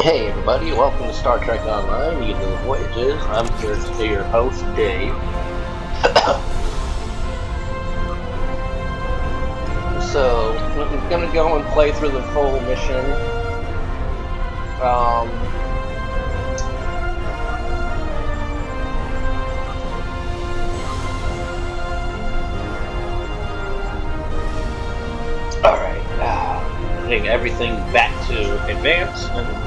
Hey everybody, welcome to Star Trek Online, Eden of the Voyages. I'm here to be your host, Dave. So, we're gonna go and play through the full mission. Alright, putting everything back to advance and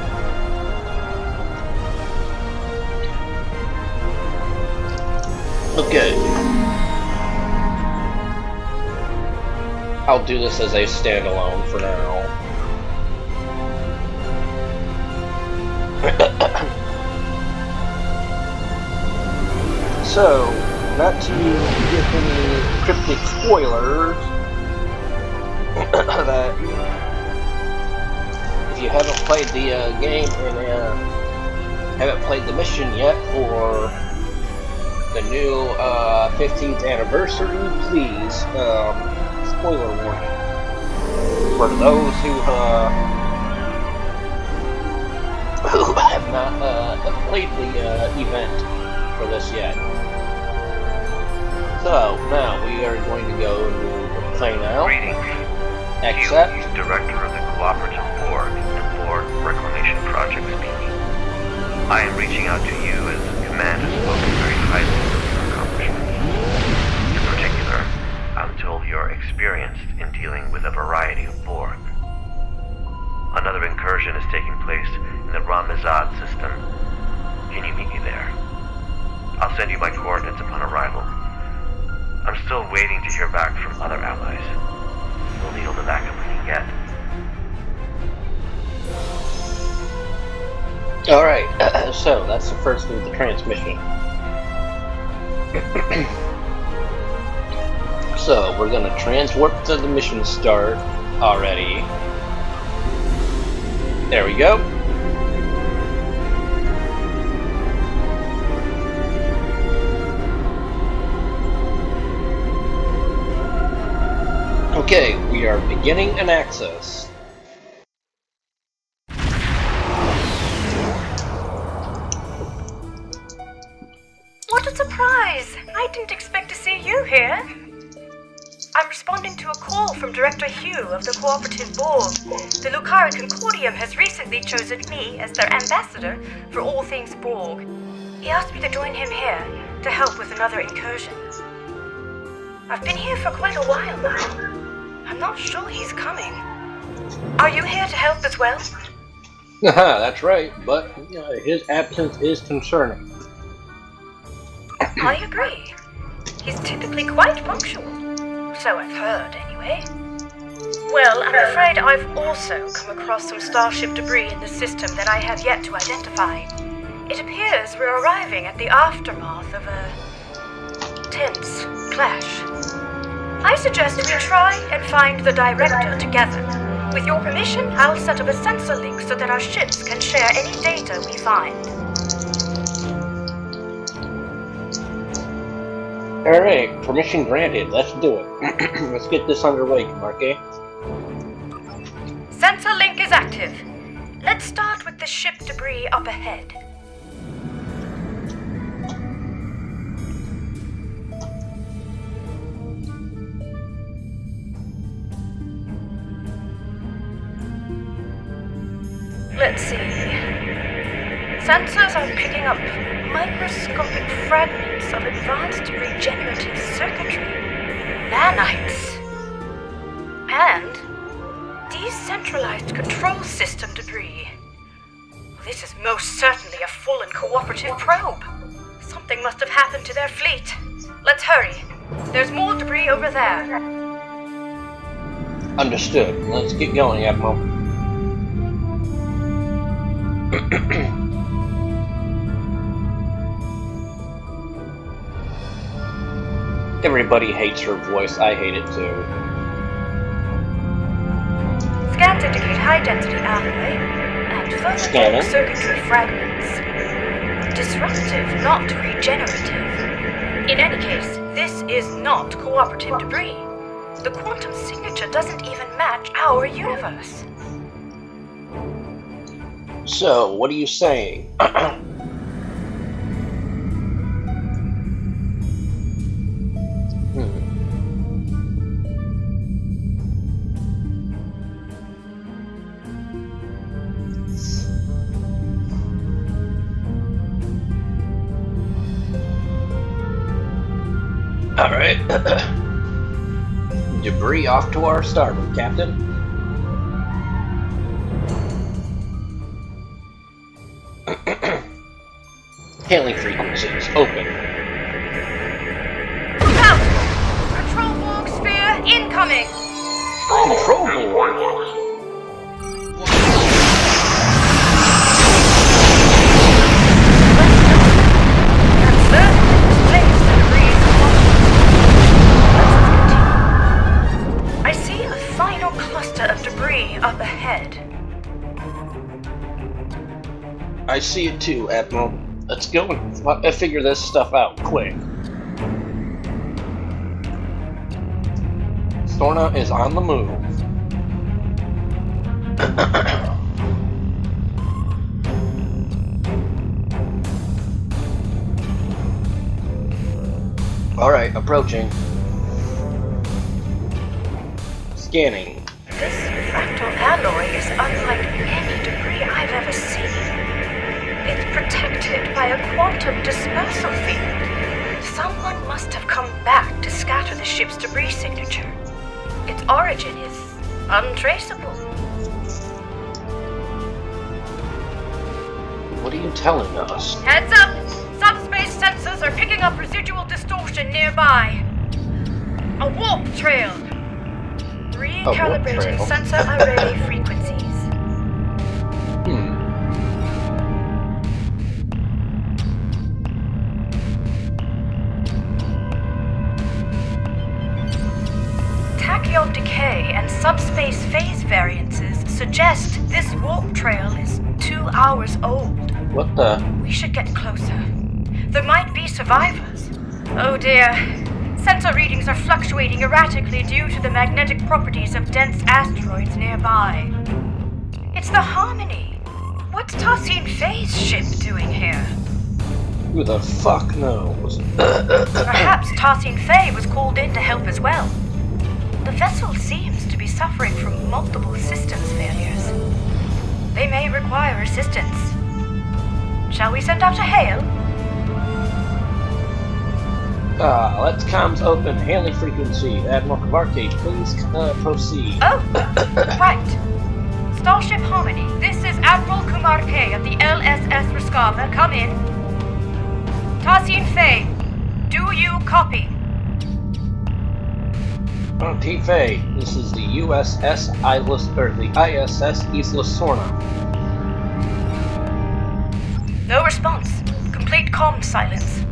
okay. I'll do this as a standalone for now. So, not to give any cryptic spoilers, that if you haven't played the game and haven't played the mission yet for the new 15th anniversary, please, spoiler warning. For those who have not played the event for this yet. So, now we are going to go to play now. Greetings. Accept. He's Director of the Cooperative Board and Board Reclamation Project speaking. I am reaching out to you as Command has spoken very highly of your accomplishments. In particular, I'm told you're experienced in dealing with a variety of Borg. Another incursion is taking place in the Ramazad system. Can you meet me there? I'll send you my coordinates upon arrival. I'm still waiting to hear back from other allies. We'll need all the backup we can get. Alright, so that's the first of the transmission. So, we're gonna transwarp to the mission start already. There we go. Okay, we are beginning an access. What a surprise! I didn't expect to see you here. I'm responding to a call from Director Hugh of the Cooperative Board. The Lucari Concordium has recently chosen me as their ambassador for all things Borg. He asked me to join him here to help with another incursion. I've been here for quite a while now. I'm not sure he's coming. Are you here to help as well? Haha, that's right, but his absence is concerning. I agree. He's typically quite punctual. So I've heard, anyway. Well, I'm afraid I've also come across some starship debris in the system that I have yet to identify. It appears we're arriving at the aftermath of a tense clash. I suggest we try and find the director together. With your permission, I'll set up a sensor link so that our ships can share any data we find. Alright, permission granted. Let's do it. Let's get this underway, Marque. Sensor link is active. Let's start with the ship debris up ahead. Let's see. Sensors are picking up microscopic fragments of advanced regenerative circuitry, nanites, and decentralized control system debris. This is most certainly a full and cooperative probe. Something must have happened to their fleet. Let's hurry. There's more debris over there. Understood. Let's get going, Admiral. Everybody hates her voice. I hate it too. Scans indicate high-density alloy and further Scanning. circuitry fragments. Disruptive, not regenerative. In any case, this is not cooperative debris. The quantum signature doesn't even match our universe. So, what are you saying? Alright. Debris off to our starboard, Captain. Hailing frequencies open. Look out! Control Borg sphere incoming! Control board? I see a final cluster of debris up ahead. I see it too, Admiral. Let's go and figure this stuff out quick. Storna is on the move. Alright, approaching. Scanning. This fractal alloy is unlike any debris I've ever seen. It's protected by a quantum dispersal field. Someone must have come back to scatter the ship's debris signature. Its origin is untraceable. What are you telling us? Heads up! Subspace sensors are picking up residual distortion nearby. A warp trail. Recalibrating sensor array frequencies. Tachyon decay and subspace phase variances suggest this warp trail is 2 hours old. What the? We should get closer. There might be survivors. Oh dear. Sensor readings are fluctuating erratically due to the magnetic properties of dense asteroids nearby. It's the Harmony. What's Tassine Faye's ship doing here? Who the fuck knows? Perhaps Tassine Faye was called in to help as well. The vessel seems to be suffering from multiple systems failures. They may require assistance. Shall we send out a hail? Let's comms open. Hailing frequency. Admiral Kavarke, please proceed. Oh, right. Starship Harmony, this is Admiral Kumar K of the LSS Raskava. Come in. Tassine Faye, do you copy? T-Faye, this is the USS ISS Isla Sorna. No response. Complete comm silence.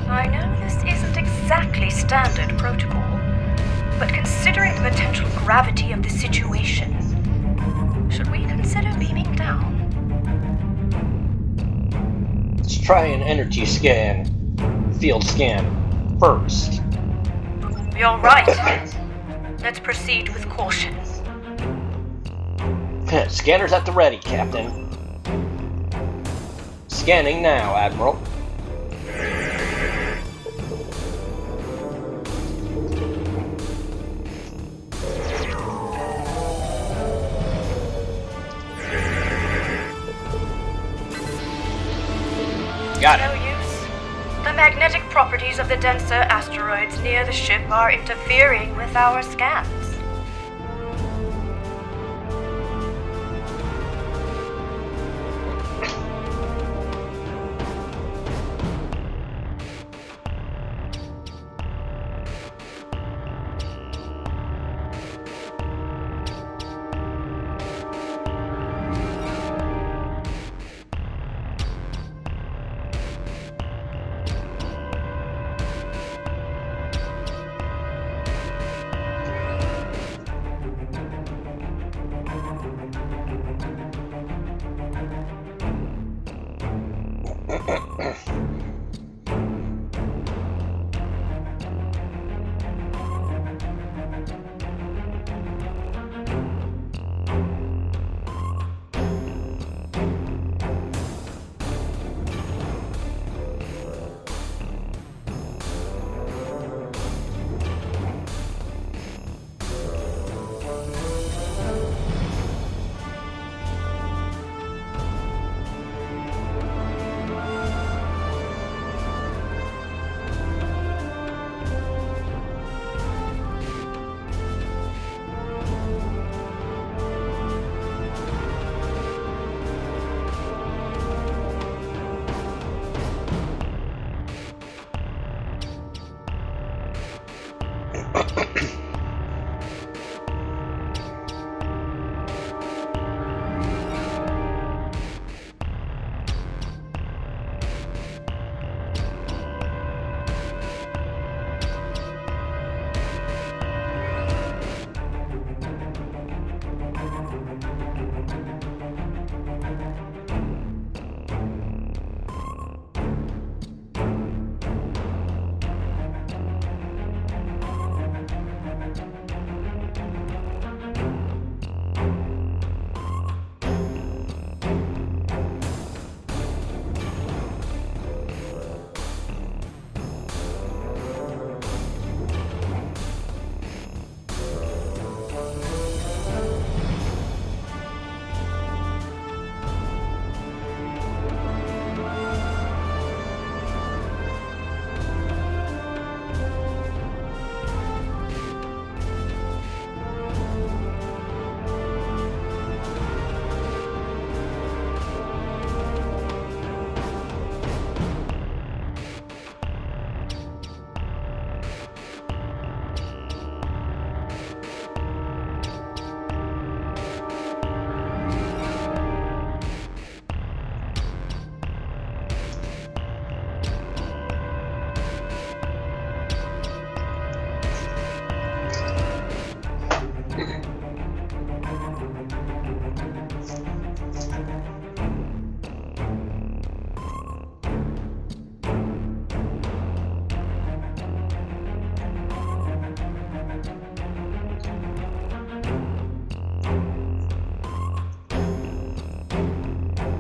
I know this isn't exactly standard protocol, but considering the potential gravity of the situation, should we consider beaming down? Let's try an energy scan. Field scan. First. You're right. Let's proceed with caution. Scanners at the ready, Captain. Scanning now, Admiral. Got it. No use. The magnetic properties of the denser asteroids near the ship are interfering with our scans.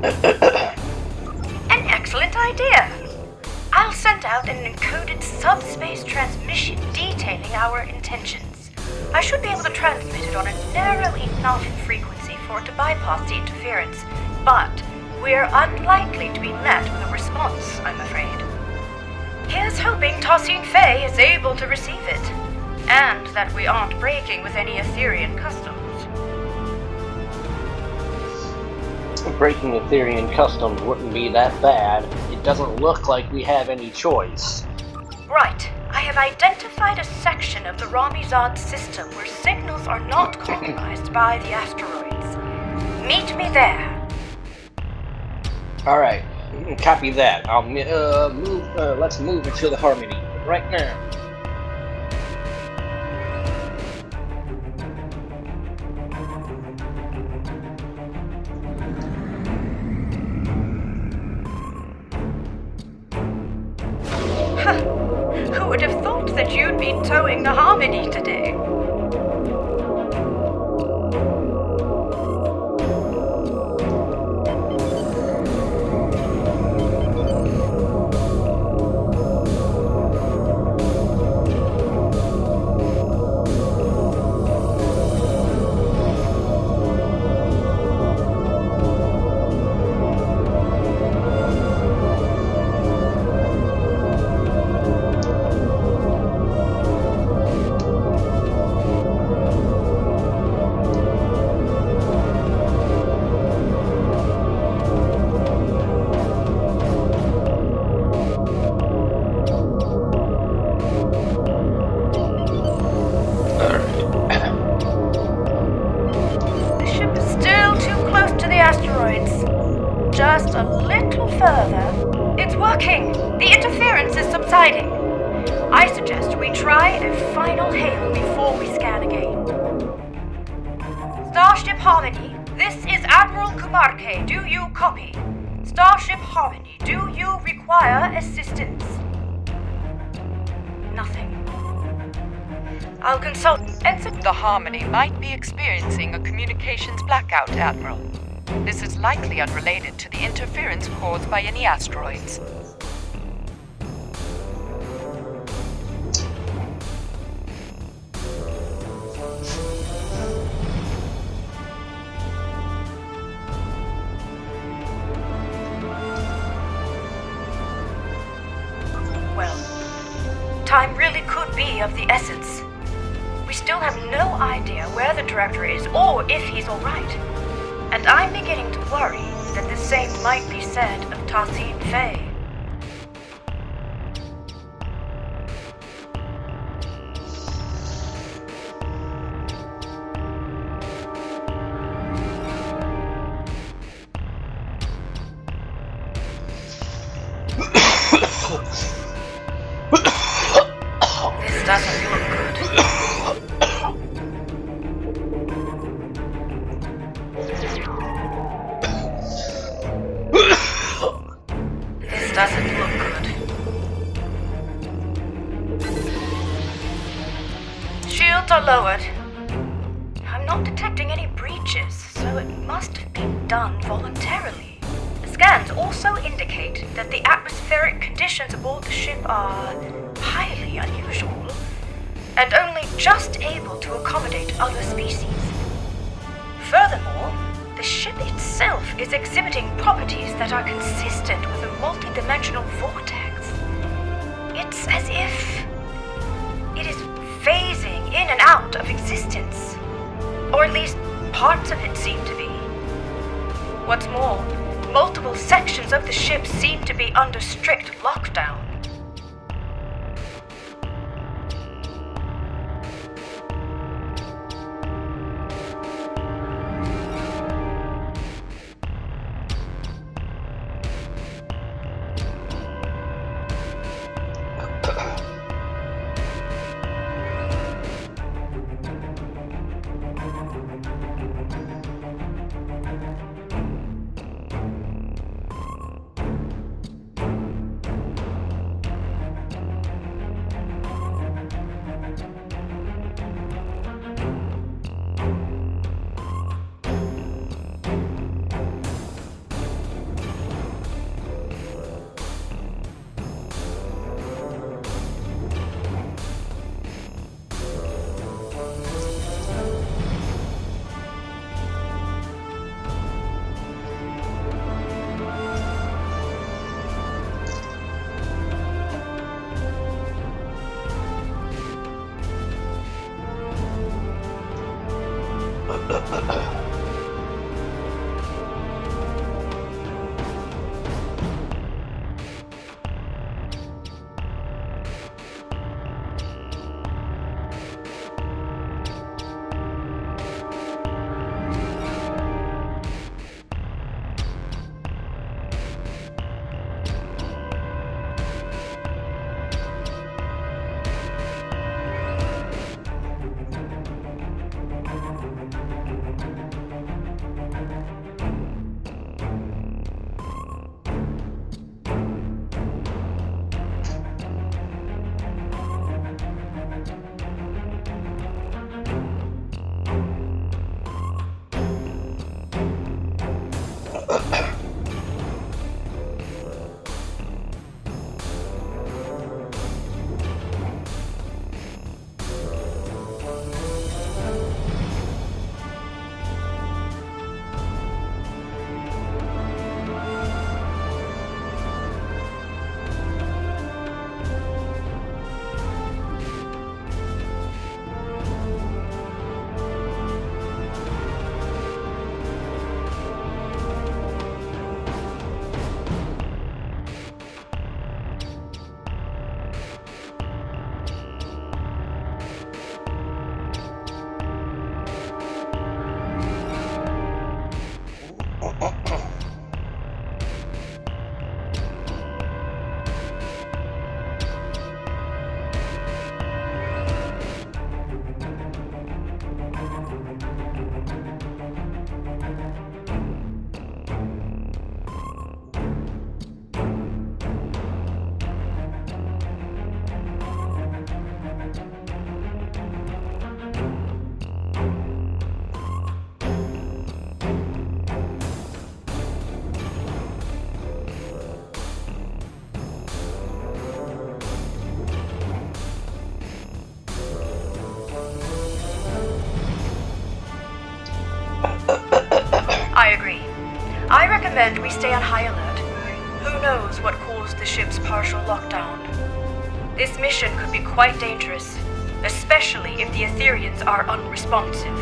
An excellent idea. I'll send out an encoded subspace transmission detailing our intentions. I should be able to transmit it on a narrow enough frequency for it to bypass the interference, but we're unlikely to be met with a response, I'm afraid. Here's hoping Tosin Fey is able to receive it, and that we aren't breaking with any Etherean customs. Breaking Etherean customs wouldn't be that bad. It doesn't look like we have any choice. Right. I have identified a section of the Ramizad system where signals are not compromised by the asteroids. Meet me there. Alright, copy that. I'll let's move into the Harmony right now. Who would have thought that you'd be towing the Harmony today? Just a little further. It's working! The interference is subsiding. I suggest we try a final hail before we scan again. Starship Harmony, this is Admiral Kumarke. Do you copy? Starship Harmony, do you require assistance? Nothing. I'll consult. The Harmony might be experiencing a communications blackout, Admiral. This is likely unrelated to the interference caused by any asteroids. Well, time really could be of the essence. We still have no idea where the director is or if he's all right. And I'm beginning to worry that the same might be said of Tosin Fey. This doesn't look good. This doesn't look good. Shields are lowered. I'm not detecting any breaches, so it must have been done voluntarily. The scans also indicate that the atmospheric conditions aboard the ship are highly unusual, and only just able to accommodate other species. Furthermore, the ship itself is exhibiting properties that are consistent with a multidimensional vortex. It's as if it is phasing in and out of existence, or at least parts of it seem to be. What's more, multiple sections of the ship seem to be under strict lockdown. I agree. I recommend we stay on high alert. Who knows what caused the ship's partial lockdown? This mission could be quite dangerous, especially if the Etherians are unresponsive.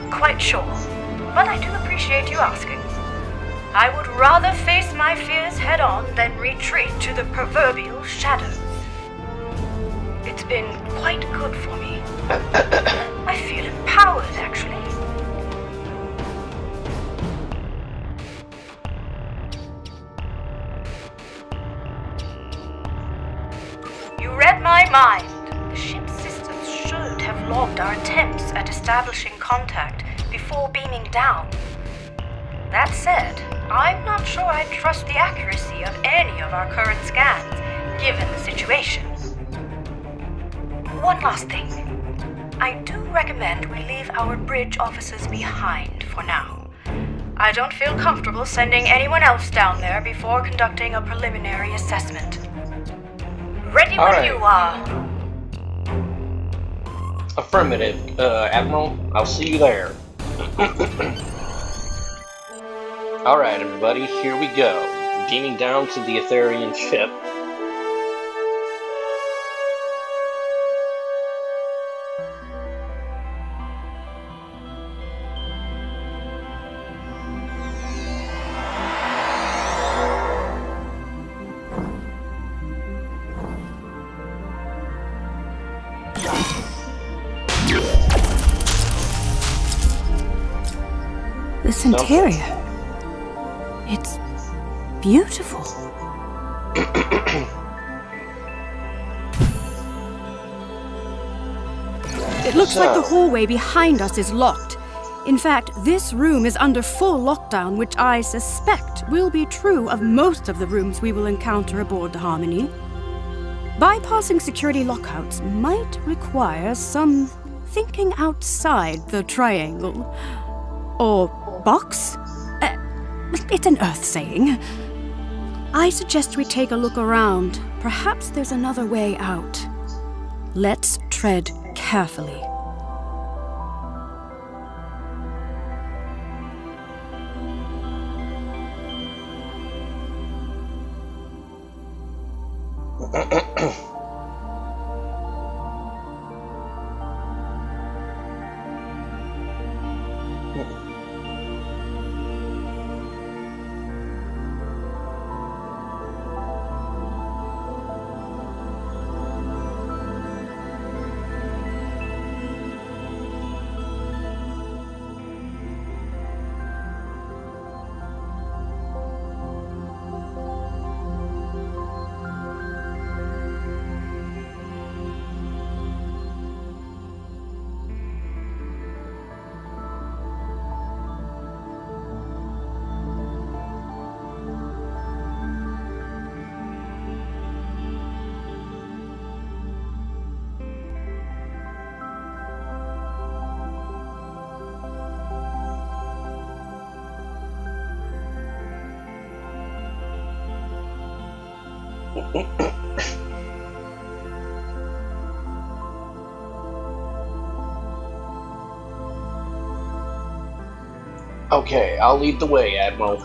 Quite sure, but I do appreciate you asking. I would rather face my fears head-on than retreat to the proverbial shadows. It's been quite good for me. I feel empowered, actually. You read my mind. The ship's systems should have logged our attempts at establishing contact before beaming down. That said, I'm not sure I trust the accuracy of any of our current scans, given the situation. One last thing. I do recommend we leave our bridge officers behind for now. I don't feel comfortable sending anyone else down there before conducting a preliminary assessment. Ready when you are. Affirmative, Admiral. I'll see you there. Alright, everybody, here we go. Beaming down to the Etherian ship. This interior. It's beautiful. It looks like the hallway behind us is locked. In fact, this room is under full lockdown, which I suspect will be true of most of the rooms we will encounter aboard the Harmony. Bypassing security lockouts might require some thinking outside the triangle. Or box? It's an Earth saying. I suggest we take a look around. Perhaps there's another way out. Let's tread carefully. Okay, I'll lead the way, Admiral.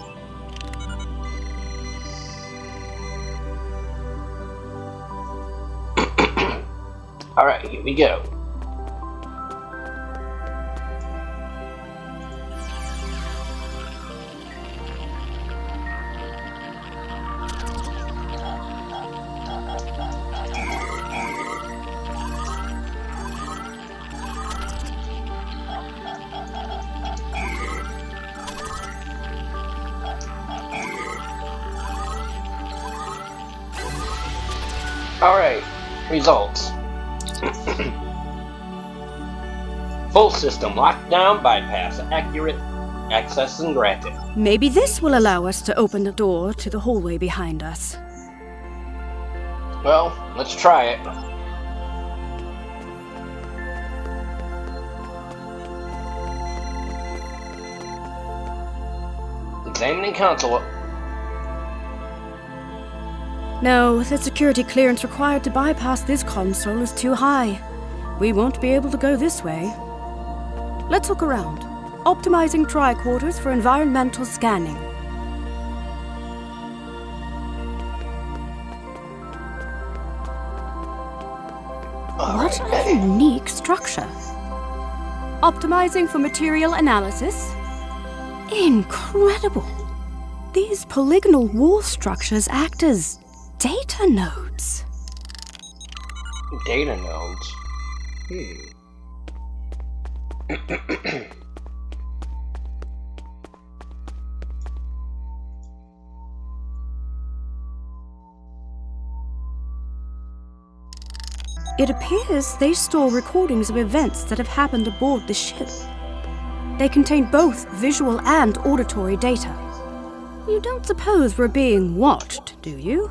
Alright, here we go. Alright, results. Full system lockdown, bypass accurate, access and granted. Maybe this will allow us to open the door to the hallway behind us. Well, let's try it. Examining console. No, the security clearance required to bypass this console is too high. We won't be able to go this way. Let's look around. Optimizing tricorders for environmental scanning. What a unique structure. Optimizing for material analysis. Incredible. These polygonal wall structures act as data nodes. Data nodes? It appears they store recordings of events that have happened aboard the ship. They contain both visual and auditory data. You don't suppose we're being watched, do you?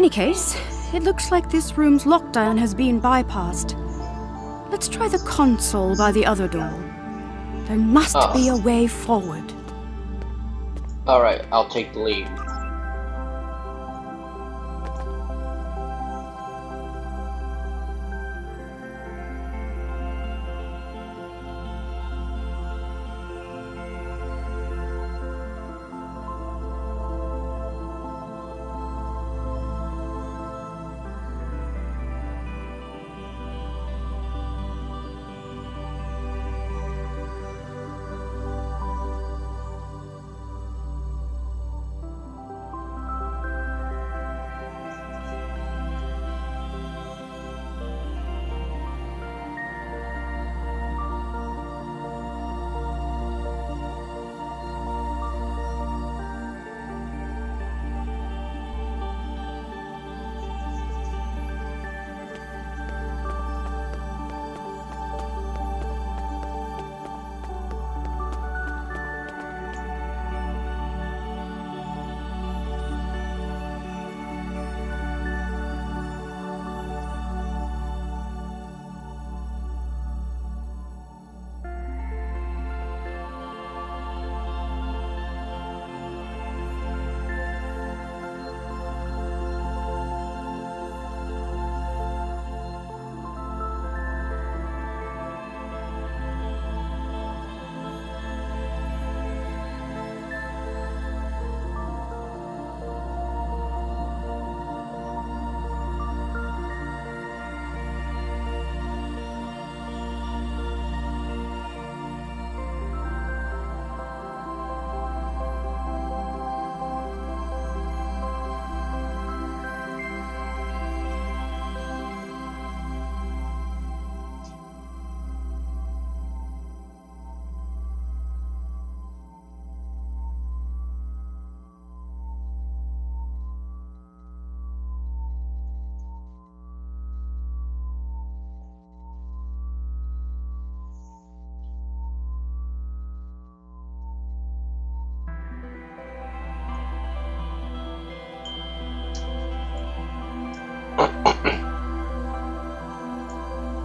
any case, it looks like this room's lockdown has been bypassed. Let's try the console by the other door. There must be a way forward. Alright, I'll take the lead.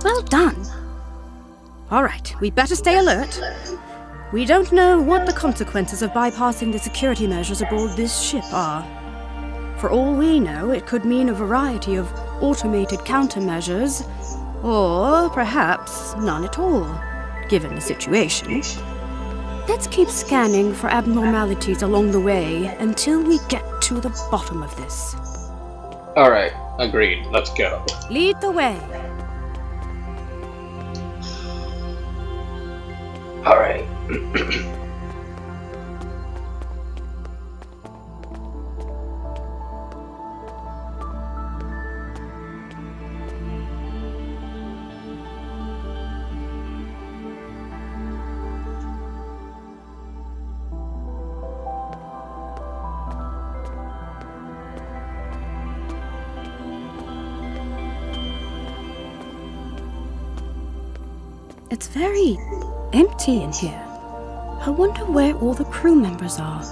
Well done. All right, we better stay alert. We don't know what the consequences of bypassing the security measures aboard this ship are. For all we know, it could mean a variety of automated countermeasures, or perhaps none at all, given the situation. Let's keep scanning for abnormalities along the way until we get to the bottom of this. Alright, agreed. Let's go. Lead the way. Alright. It's very empty in here. I wonder where all the crew members are.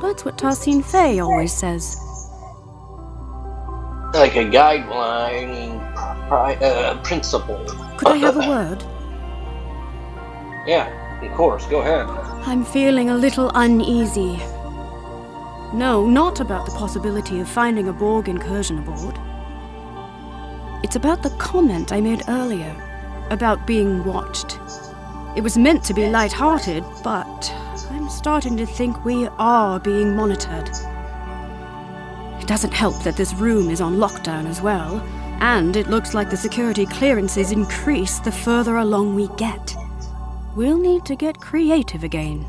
That's what Tarsine Faye always says. Like a guideline principle. Could I have a word? Yeah, of course, go ahead. I'm feeling a little uneasy. No, not about the possibility of finding a Borg incursion aboard. It's about the comment I made earlier, about being watched. It was meant to be light-hearted, but I'm starting to think we are being monitored. It doesn't help that this room is on lockdown as well, and it looks like the security clearances increase the further along we get. We'll need to get creative again.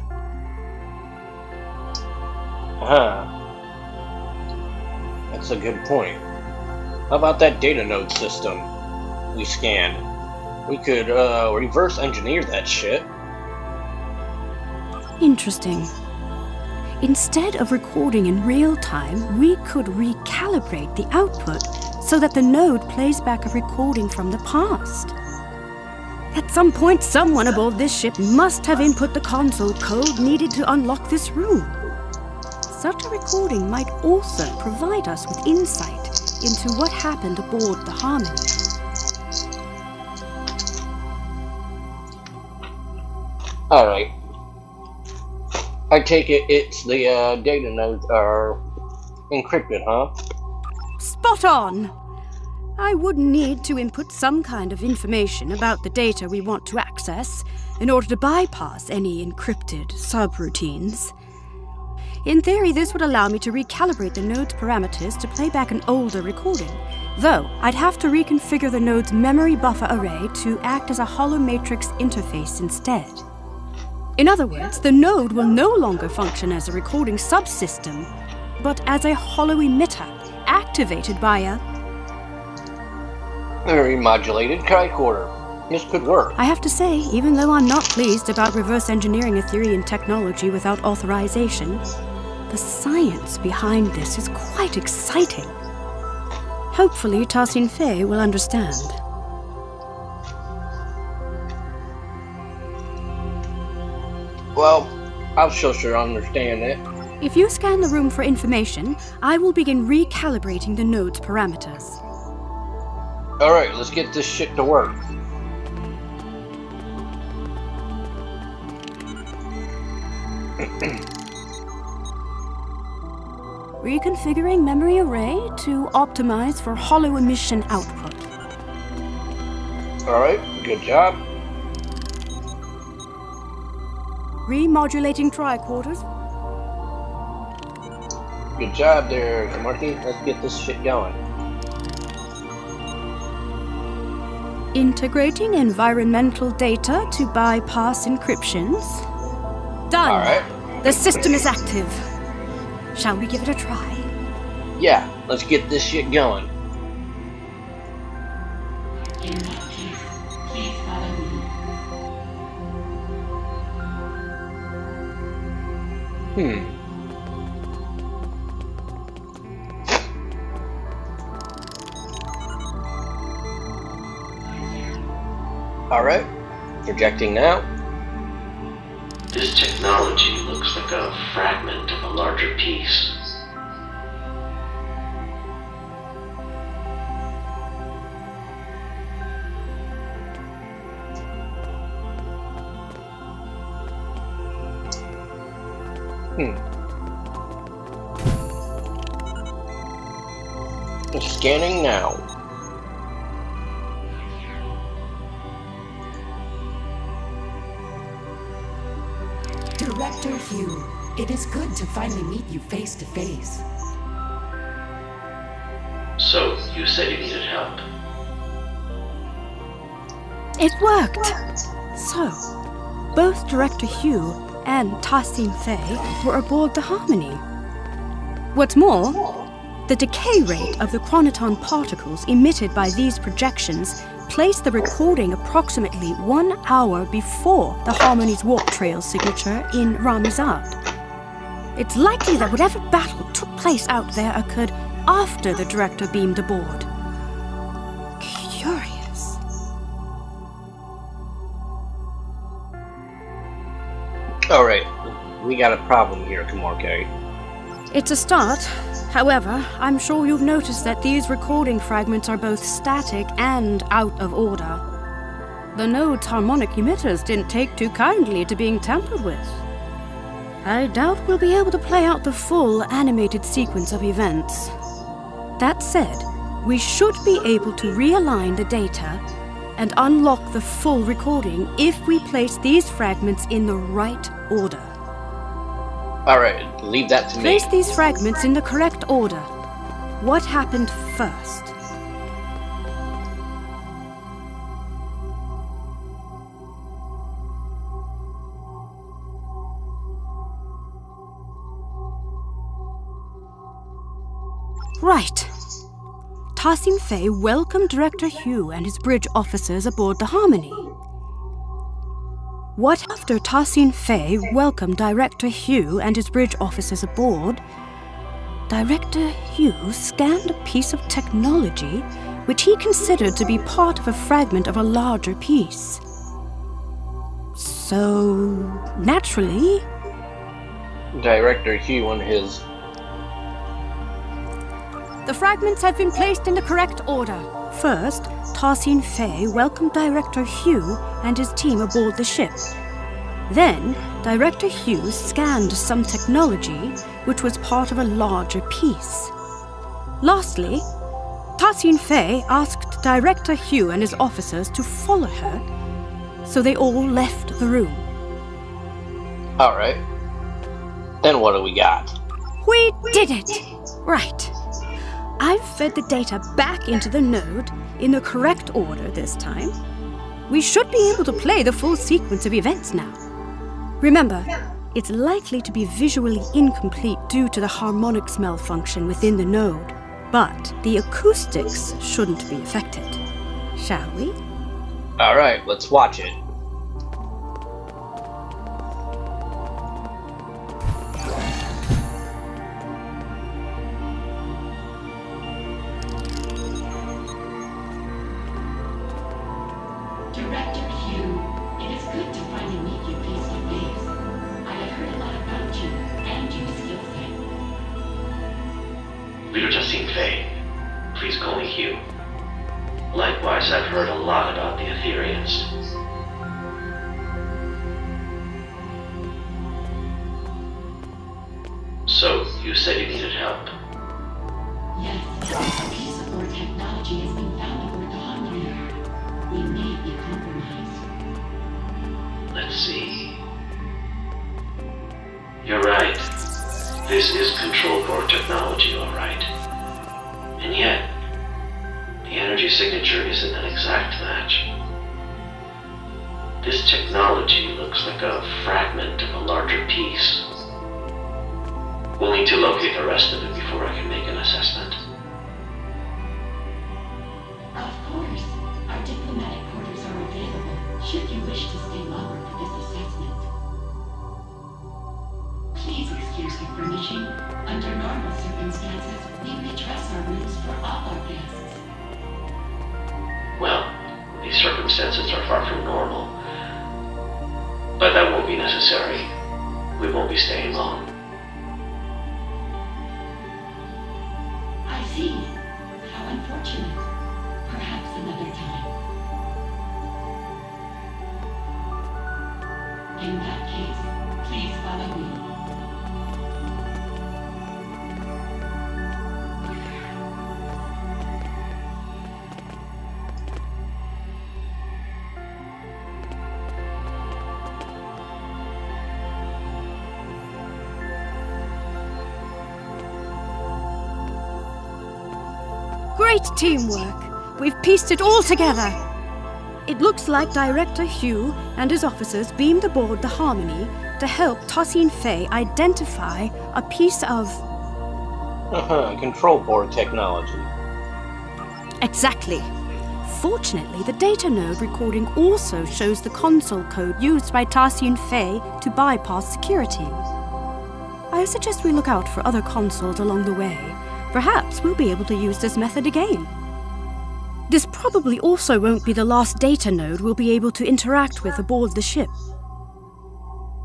That's a good point. How about that data node system we scanned? We could, reverse engineer that shit. Interesting. Instead of recording in real time, we could recalibrate the output so that the node plays back a recording from the past. At some point, someone aboard this ship must have input the console code needed to unlock this room. Such a recording might also provide us with insight into what happened aboard the Harmony. Alright. I take it it's the data nodes are encrypted, huh? Spot on! I would need to input some kind of information about the data we want to access in order to bypass any encrypted subroutines. In theory, this would allow me to recalibrate the node's parameters to play back an older recording, though I'd have to reconfigure the node's memory buffer array to act as a hollow matrix interface instead. In other words, the node will no longer function as a recording subsystem, but as a hollow emitter, activated by a remodulated tricorder. This could work. I have to say, even though I'm not pleased about reverse engineering Etherean technology without authorization, the science behind this is quite exciting. Hopefully, Tassin Fei will understand. Well, I'll sure understand it. If you scan the room for information, I will begin recalibrating the node's parameters. Alright, let's get this shit to work. Reconfiguring memory array to optimize for hollow emission output. Alright, good job. Remodulating tricorders. Good job there, Marky. Let's get this shit going. Integrating environmental data to bypass encryptions. Done! Alright. The system is active. Shall we give it a try? Yeah, let's get this shit going. In that case, please follow me. Alright, projecting now. This technology looks like a fragment of a larger piece. Scanning now. Director Hugh, it is good to finally meet you face to face. So, you said you needed help. It worked! So, both Director Hugh and Tassin Fei were aboard the Harmony. What's more, the decay rate of the chronoton particles emitted by these projections placed the recording approximately 1 hour before the Harmony's warp trail signature in Ramizad. It's likely that whatever battle took place out there occurred after the director beamed aboard. Curious. Alright, we got a problem here, Kamorke. It's a start. However, I'm sure you've noticed that these recording fragments are both static and out of order. The node's harmonic emitters didn't take too kindly to being tampered with. I doubt we'll be able to play out the full animated sequence of events. That said, we should be able to realign the data and unlock the full recording if we place these fragments in the right order. Alright, leave that to me. Place these fragments in the correct order. What happened first? Right. Tassin Fei welcomed Director Hugh and his bridge officers aboard the Harmony. What after Tassin Fei welcomed Director Hugh and his bridge officers aboard, Director Hugh scanned a piece of technology which he considered to be part of a fragment of a larger piece. So, naturally... Director Hugh and his... The fragments have been placed in the correct order. First, Tassin Fei welcomed Director Hugh and his team aboard the ship. Then, Director Hugh scanned some technology which was part of a larger piece. Lastly, Tassin Fei asked Director Hugh and his officers to follow her, so they all left the room. Alright. Then what do we got? We did it! Right. I've fed the data back into the node in the correct order this time. We should be able to play the full sequence of events now. Remember, it's likely to be visually incomplete due to the harmonics malfunction within the node, but the acoustics shouldn't be affected. Shall we? Alright, let's watch it. Director Hugh, it is good to finally meet you face to face. I have heard a lot about you and your skill set. Leader Tassin Fei, please call me Hugh. Likewise, I've heard a lot about the Etherians. So, you said you needed help. Yes, a piece of our technology has been found aboard the Harmony. We may be compromised. Let's see. You're right. This is control core technology, all right. And yet, the energy signature isn't an exact match. This technology looks like a fragment of a larger piece. We'll need to locate the rest of it before I can make an assessment. Of course, our diplomatic quarters are available should you wish to stay longer for this assessment. Please excuse the furnishing. Under normal circumstances, we may dress our rooms for all our guests. Well, these circumstances are far from normal. But that won't be necessary. We won't be staying long. I see. How unfortunate. Perhaps another time. In that case, please follow me. Great teamwork! We've pieced it all together! It looks like Director Hugh and his officers beamed aboard the Harmony to help Tassin Fei identify a piece of... Control board technology. Exactly. Fortunately, the data node recording also shows the console code used by Tassin Fei to bypass security. I suggest we look out for other consoles along the way. Perhaps we'll be able to use this method again. This probably also won't be the last data node we'll be able to interact with aboard the ship.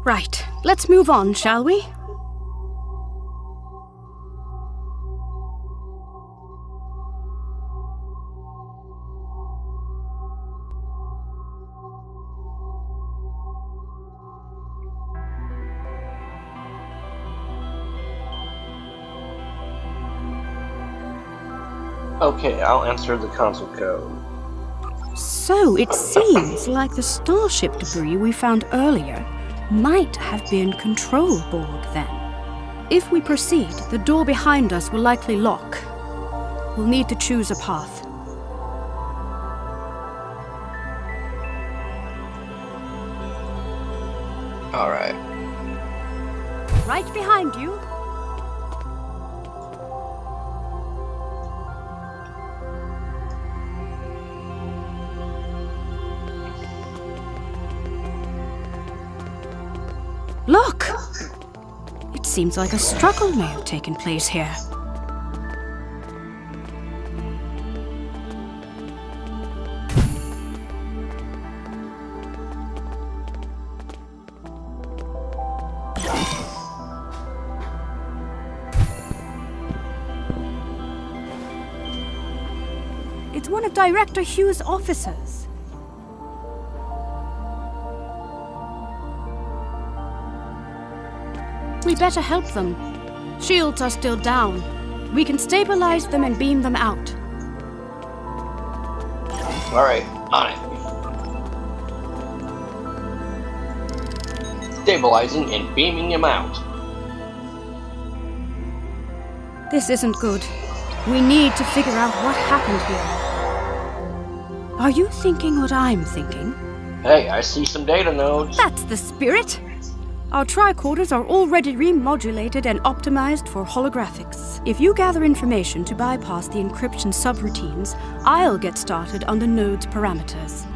Right, let's move on, shall we? Okay, I'll enter the console code. So it seems like the starship debris we found earlier might have been control Borg then. If we proceed, the door behind us will likely lock. We'll need to choose a path. Alright. Right behind you. Look! It seems like a struggle may have taken place here. It's one of Director Hughes' officers. We better help them. Shields are still down. We can stabilize them and beam them out. Alright, on it. Stabilizing and beaming him out. This isn't good. We need to figure out what happened here. Are you thinking what I'm thinking? Hey, I see some data nodes. That's the spirit! Our tricorders are already remodulated and optimized for holographics. If you gather information to bypass the encryption subroutines, I'll get started on the node's parameters.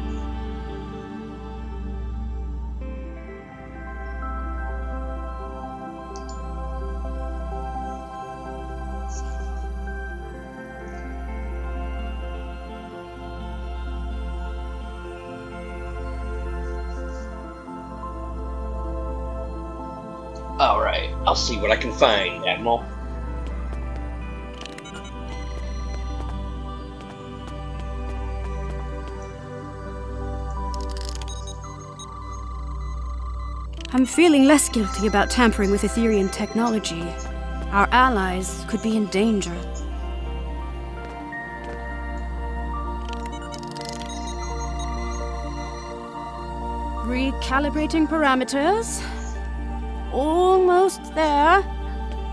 Alright, I'll see what I can find, Admiral. I'm feeling less guilty about tampering with Etherian technology. Our allies could be in danger. Recalibrating parameters. Almost there.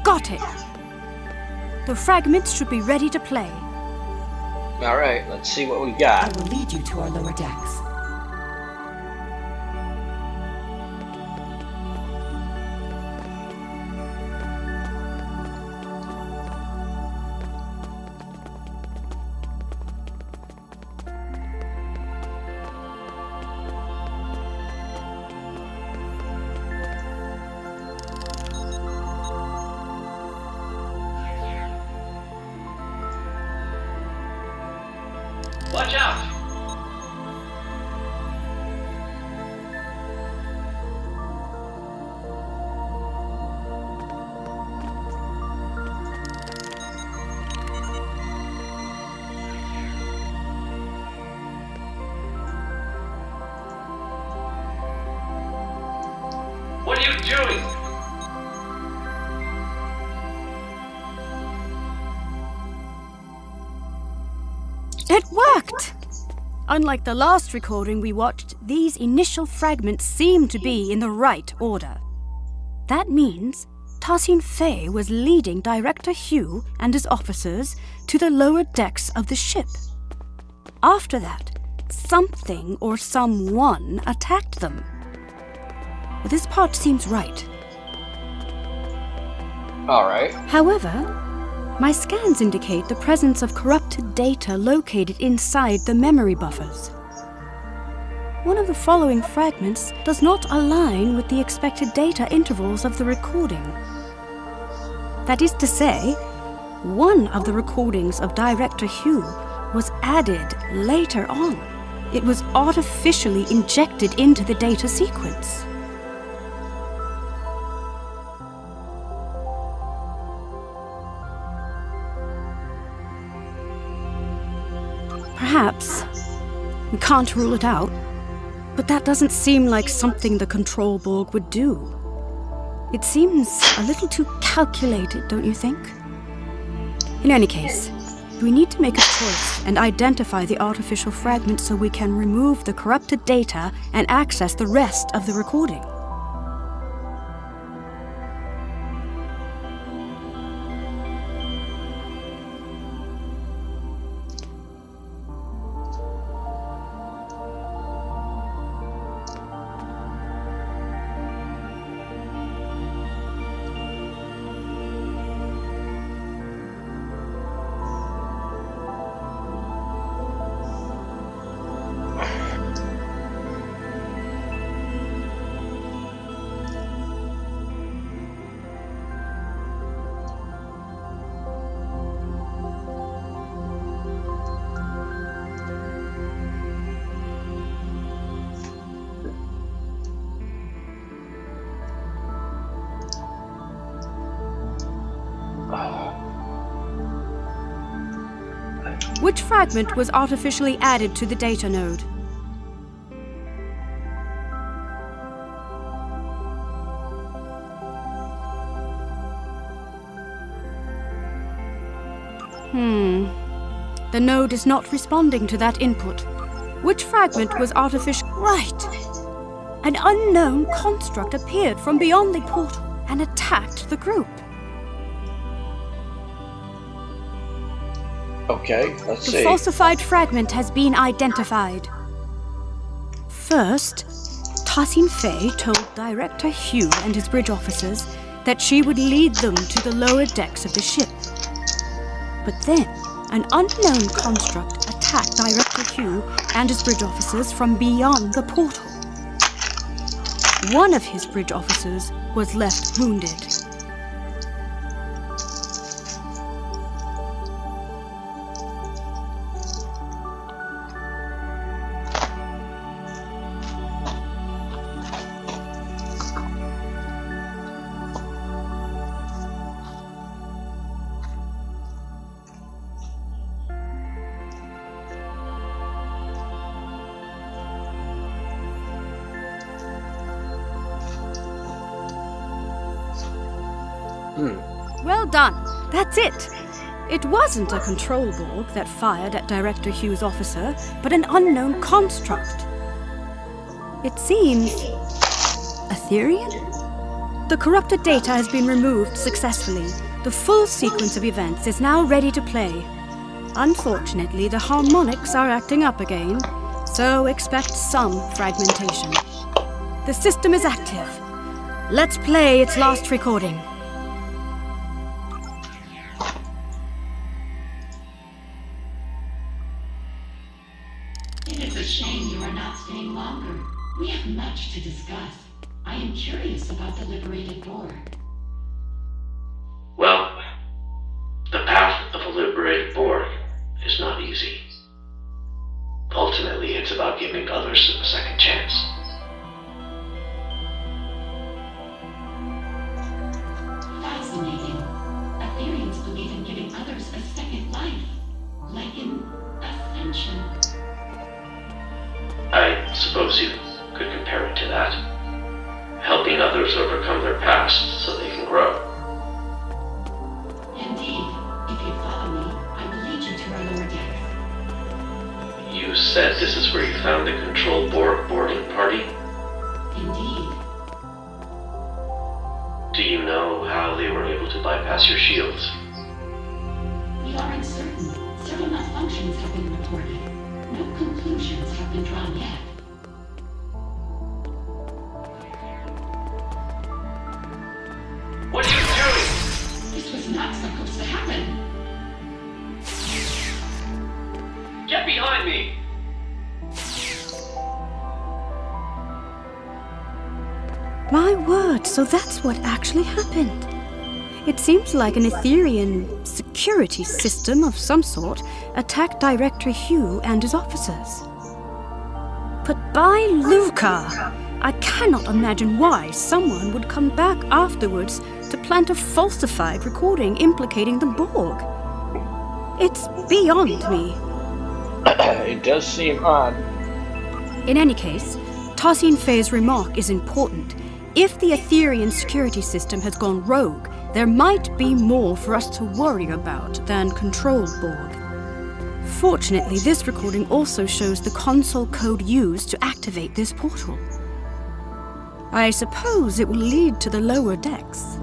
Got it. The fragments should be ready to play. Alright, let's see what we I got. will lead you to our lower decks. Watch out! What are you doing? It worked! Unlike the last recording we watched, these initial fragments seem to be in the right order. That means Tassin Fay was leading Director Hugh and his officers to the lower decks of the ship. After that, something or someone attacked them. This part seems right. Alright. However, my scans indicate the presence of corrupted data located inside the memory buffers. One of the following fragments does not align with the expected data intervals of the recording. That is to say, one of the recordings of Director Hugh was added later on. It was artificially injected into the data sequence. Perhaps. We can't rule it out. But that doesn't seem like something the Control Borg would do. It seems a little too calculated, don't you think? In any case, We need to make a choice and identify the artificial fragment so we can remove the corrupted data and access the rest of the recording. Which fragment was artificially added to the data node? The node is not responding to that input. Which fragment was artificial? Right! An unknown construct appeared from beyond the portal and attacked the group. Okay, let's see. The falsified fragment has been identified. First, Tassin Fei told Director Hugh and his bridge officers that she would lead them to the lower decks of the ship. But then, an unknown construct attacked Director Hugh and his bridge officers from beyond the portal. One of his bridge officers was left wounded. Well done. That's it. It wasn't a control Borg that fired at Director Hugh's officer, but an unknown construct. It seems Etherean? The corrupted data has been removed successfully. The full sequence of events is now ready to play. Unfortunately, the harmonics are acting up again, so expect some fragmentation. The system is active. Let's play its last recording. It is a shame you are not staying longer. We have much to discuss. I am curious about the liberated Borg. Well, the path of a liberated Borg is not easy. Ultimately, it's about giving others a second chance. Fascinating. Ethereans believe in giving others a second life, like in ascension. I suppose you could compare it to that. Helping others overcome their past so they can grow. Indeed, if you follow me, I will lead you to our lower decks. You said this is where you found the control Borg boarding party? Indeed. Do you know how they were able to bypass your shields? We are uncertain. Several malfunctions have been reported. No conclusions have been drawn yet. What are you doing? This was not supposed to happen. Get behind me! My word, so that's what actually happened. It seems like an Etherean security system of some sort attacked Director Hugh and his officers. But by Luca, I cannot imagine why someone would come back afterwards to plant a falsified recording implicating the Borg. It's beyond me. It does seem odd. In any case, Tassin Fei's remark is important. If the Etherean security system has gone rogue, there might be more for us to worry about than control Borg. Unfortunately, this recording also shows the console code used to activate this portal. I suppose it will lead to the lower decks.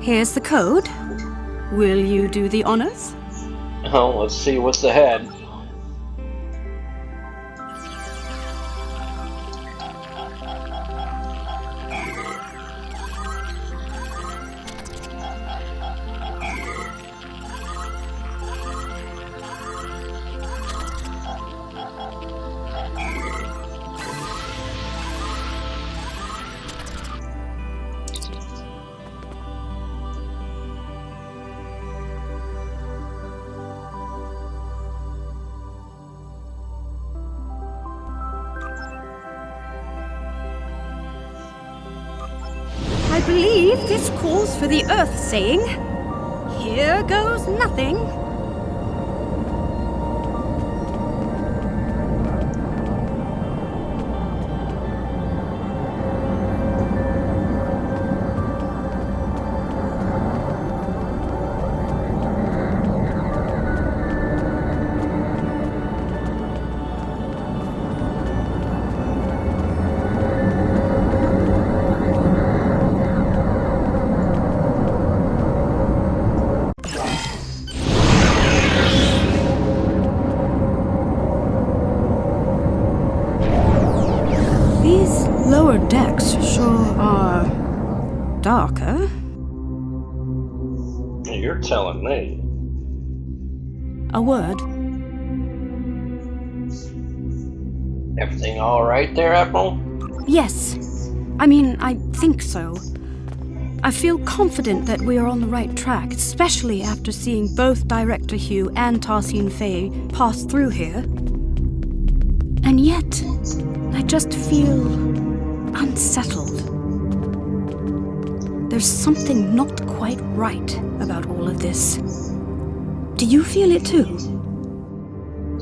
Here's the code. Will you do the honors? Oh, let's see what's ahead. I believe this calls for the Earth saying, "Here goes nothing." These lower decks sure are darker. You're telling me. A word. Everything all right there, Admiral? Yes. I mean, I think so. I feel confident that we are on the right track, especially after seeing both Director Hugh and Tarsine Faye pass through here. And yet, I just feel unsettled. There's something not quite right about all of this. Do you feel it too?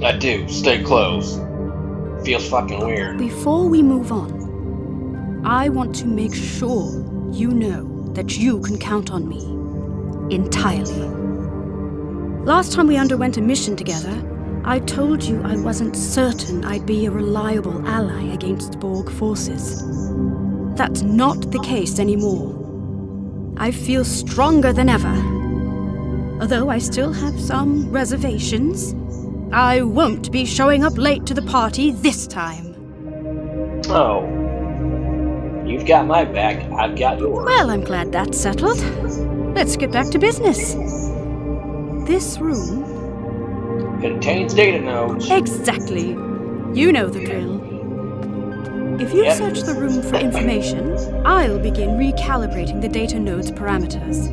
I do. Stay close. Feels fucking weird. Before we move on, I want to make sure you know that you can count on me. Entirely. Last time we underwent a mission together, I told you I wasn't certain I'd be a reliable ally against Borg forces. That's not the case anymore. I feel stronger than ever. Although I still have some reservations, I won't be showing up late to the party this time. Oh. You've got my back, I've got yours. Well, I'm glad that's settled. Let's get back to business. This room... Contains data nodes. Exactly. You know the drill. If you Yep. search the room for information, I'll begin recalibrating the data node's parameters.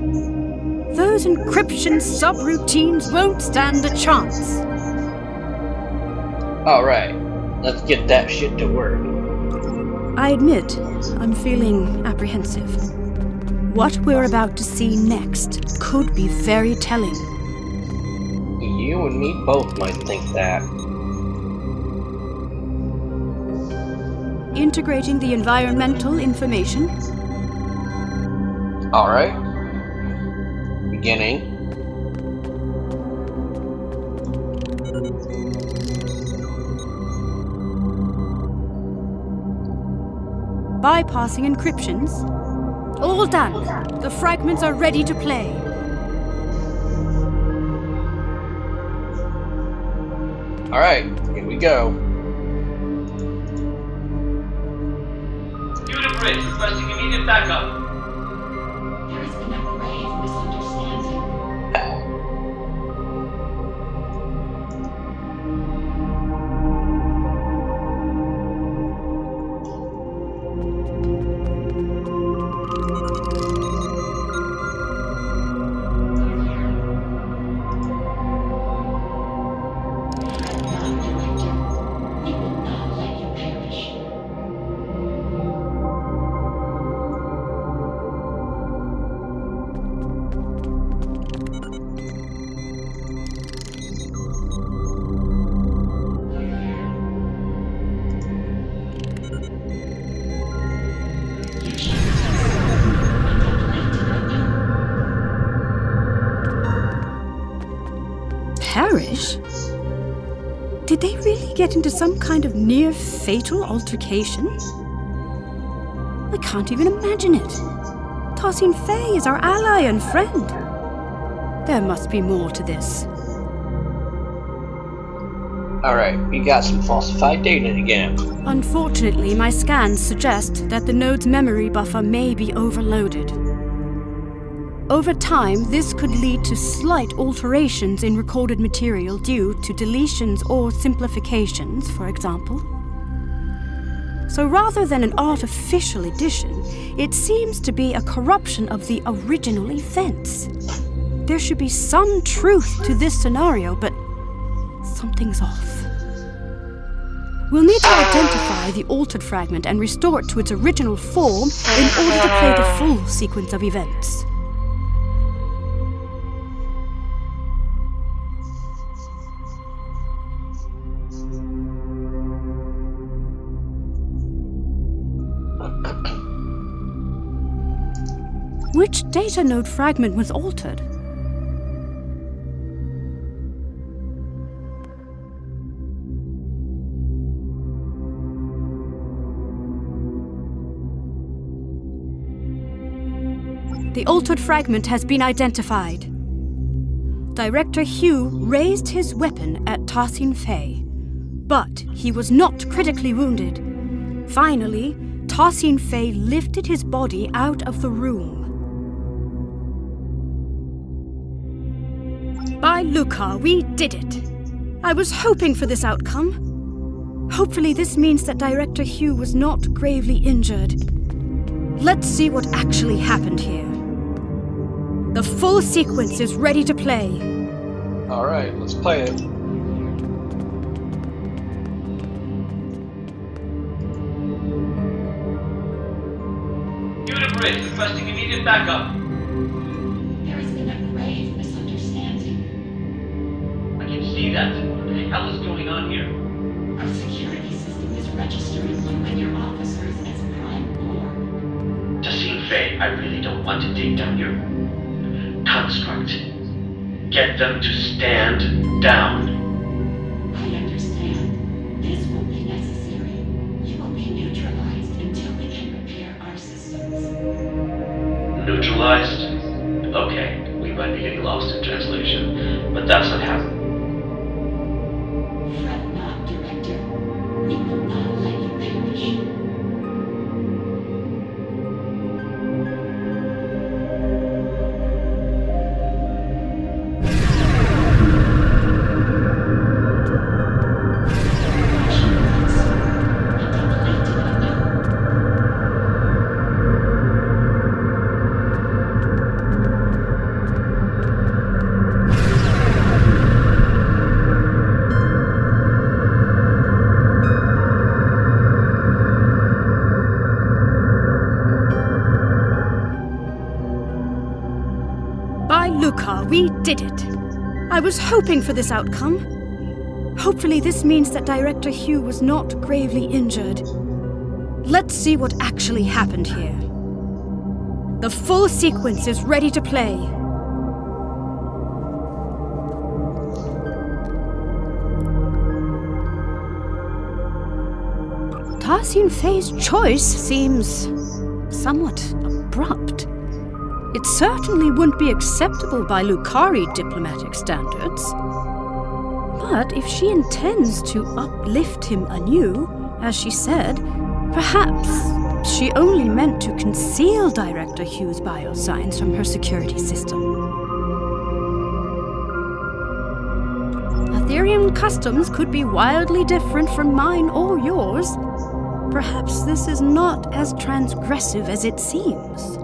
Those encryption subroutines won't stand a chance. Alright, let's get that shit to work. I admit, I'm feeling apprehensive. What we're about to see next could be very telling. You and me both might think that. Integrating the environmental information. Alright. Beginning. Bypassing encryptions. All done. The fragments are ready to play. Alright, here we go. Unit Bridge, requesting immediate backup. There has been a grave misunderstanding. We will not let you perish. You choose Parish? Did they really get into some kind of near-fatal altercation? I can't even imagine it. Tassine Fey is our ally and friend. There must be more to this. Alright, we got some falsified data again. Unfortunately, my scans suggest that the node's memory buffer may be overloaded. Over time, this could lead to slight alterations in recorded material due to deletions or simplifications, for example. So rather than an artificial addition, it seems to be a corruption of the original events. There should be some truth to this scenario, but something's off. We'll need to identify the altered fragment and restore it to its original form in order to play the full sequence of events. Which data node fragment was altered? The altered fragment has been identified. Director Hugh raised his weapon at Tassine Fey, but he was not critically wounded. Finally, Tassine Fey lifted his body out of the room. By Lucar, we did it. I was hoping for this outcome. Hopefully this means that Director Hugh was not gravely injured. Let's see what actually happened here. The full sequence is ready to play. Alright, let's play it. Unit Bridge, requesting immediate backup. There has been a grave misunderstanding. I can see that. What the hell is going on here? Our security system is registering you and your officers as prime core. Tassine Fey, I really don't want to take down your construct. Get them to stand down. I understand. This will be necessary. You will be neutralized until we can repair our systems. Neutralized? Okay, we might be getting lost in translation, but that's what happened. Fret not, Director. We will not let you perish. We did it. I was hoping for this outcome. Hopefully this means that Director Hugh was not gravely injured. Let's see what actually happened here. The full sequence is ready to play. Tassine Fey's choice seems somewhat abrupt. It certainly wouldn't be acceptable by Lucari diplomatic standards. But if she intends to uplift him anew, as she said, perhaps she only meant to conceal Director Hugh's biosigns from her security system. Ethereum customs could be wildly different from mine or yours. Perhaps this is not as transgressive as it seems.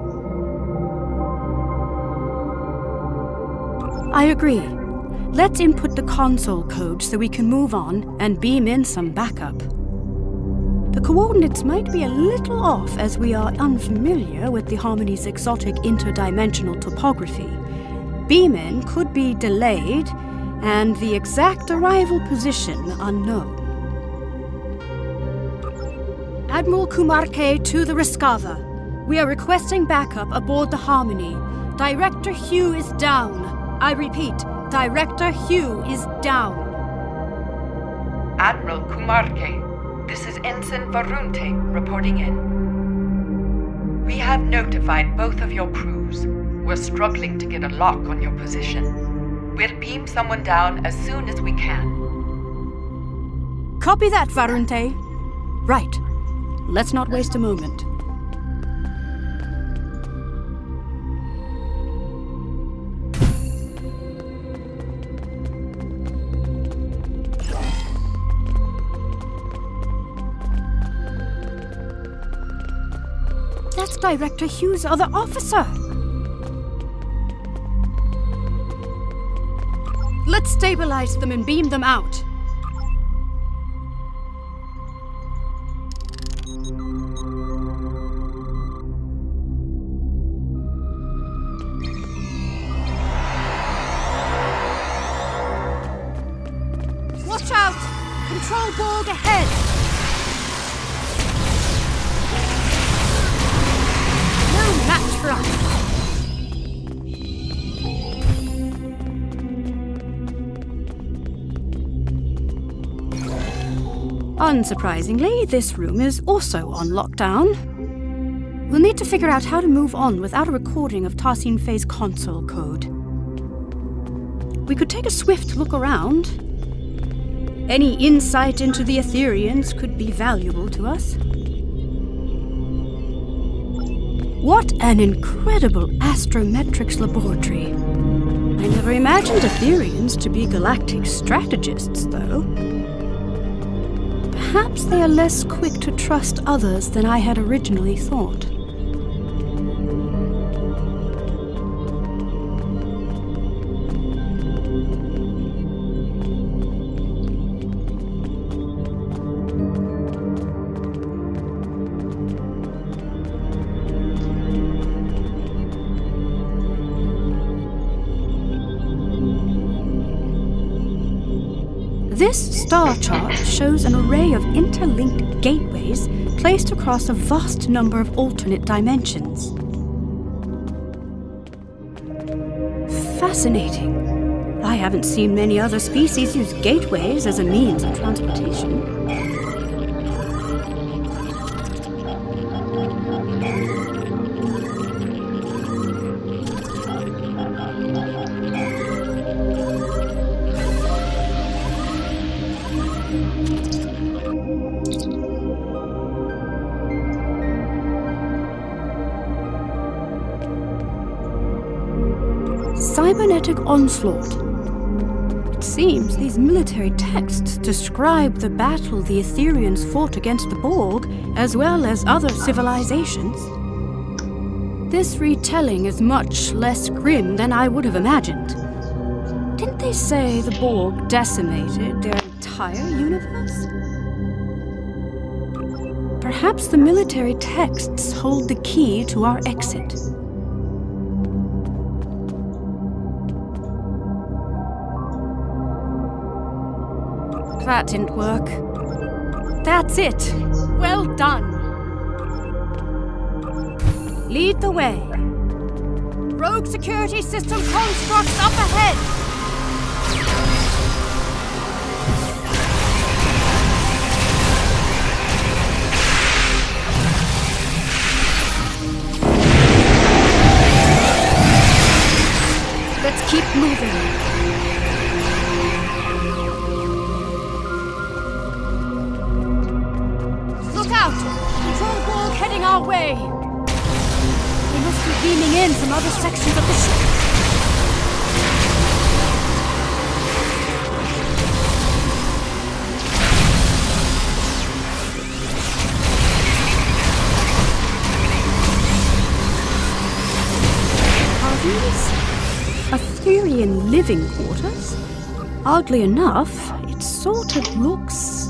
I agree. Let's input the console code so we can move on and beam in some backup. The coordinates might be a little off as we are unfamiliar with the Harmony's exotic interdimensional topography. Beam-in could be delayed and the exact arrival position unknown. Admiral Kumarke to the Rescava. We are requesting backup aboard the Harmony. Director Hugh is down. I repeat, Director Hugh is down. Admiral Kumarke, this is Ensign Varunte reporting in. We have notified both of your crews. We're struggling to get a lock on your position. We'll beam someone down as soon as we can. Copy that, Varunte. Right. Let's not waste a moment. That's Director Hughes' other officer. Let's stabilize them and beam them out. Watch out! Control Borg ahead! No match for us! Unsurprisingly, this room is also on lockdown. We'll need to figure out how to move on without a recording of Tassine Fei's console code. We could take a swift look around. Any insight into the Etherians could be valuable to us. What an incredible astrometrics laboratory. I never imagined Etherians to be galactic strategists, though. Perhaps they are less quick to trust others than I had originally thought. This star chart shows an array of interlinked gateways placed across a vast number of alternate dimensions. Fascinating. I haven't seen many other species use gateways as a means of transportation. Cybernetic onslaught. It seems these military texts describe the battle the Etherians fought against the Borg, as well as other civilizations. This retelling is much less grim than I would have imagined. Didn't they say the Borg decimated their entire universe? Perhaps the military texts hold the key to our exit. That didn't work. That's it. Well done. Lead the way. Rogue security system constructs up ahead. Let's keep moving. Control Borg heading our way. They must be beaming in from other sections of the ship. Are these Etherian living quarters? Oddly enough, it sort of looks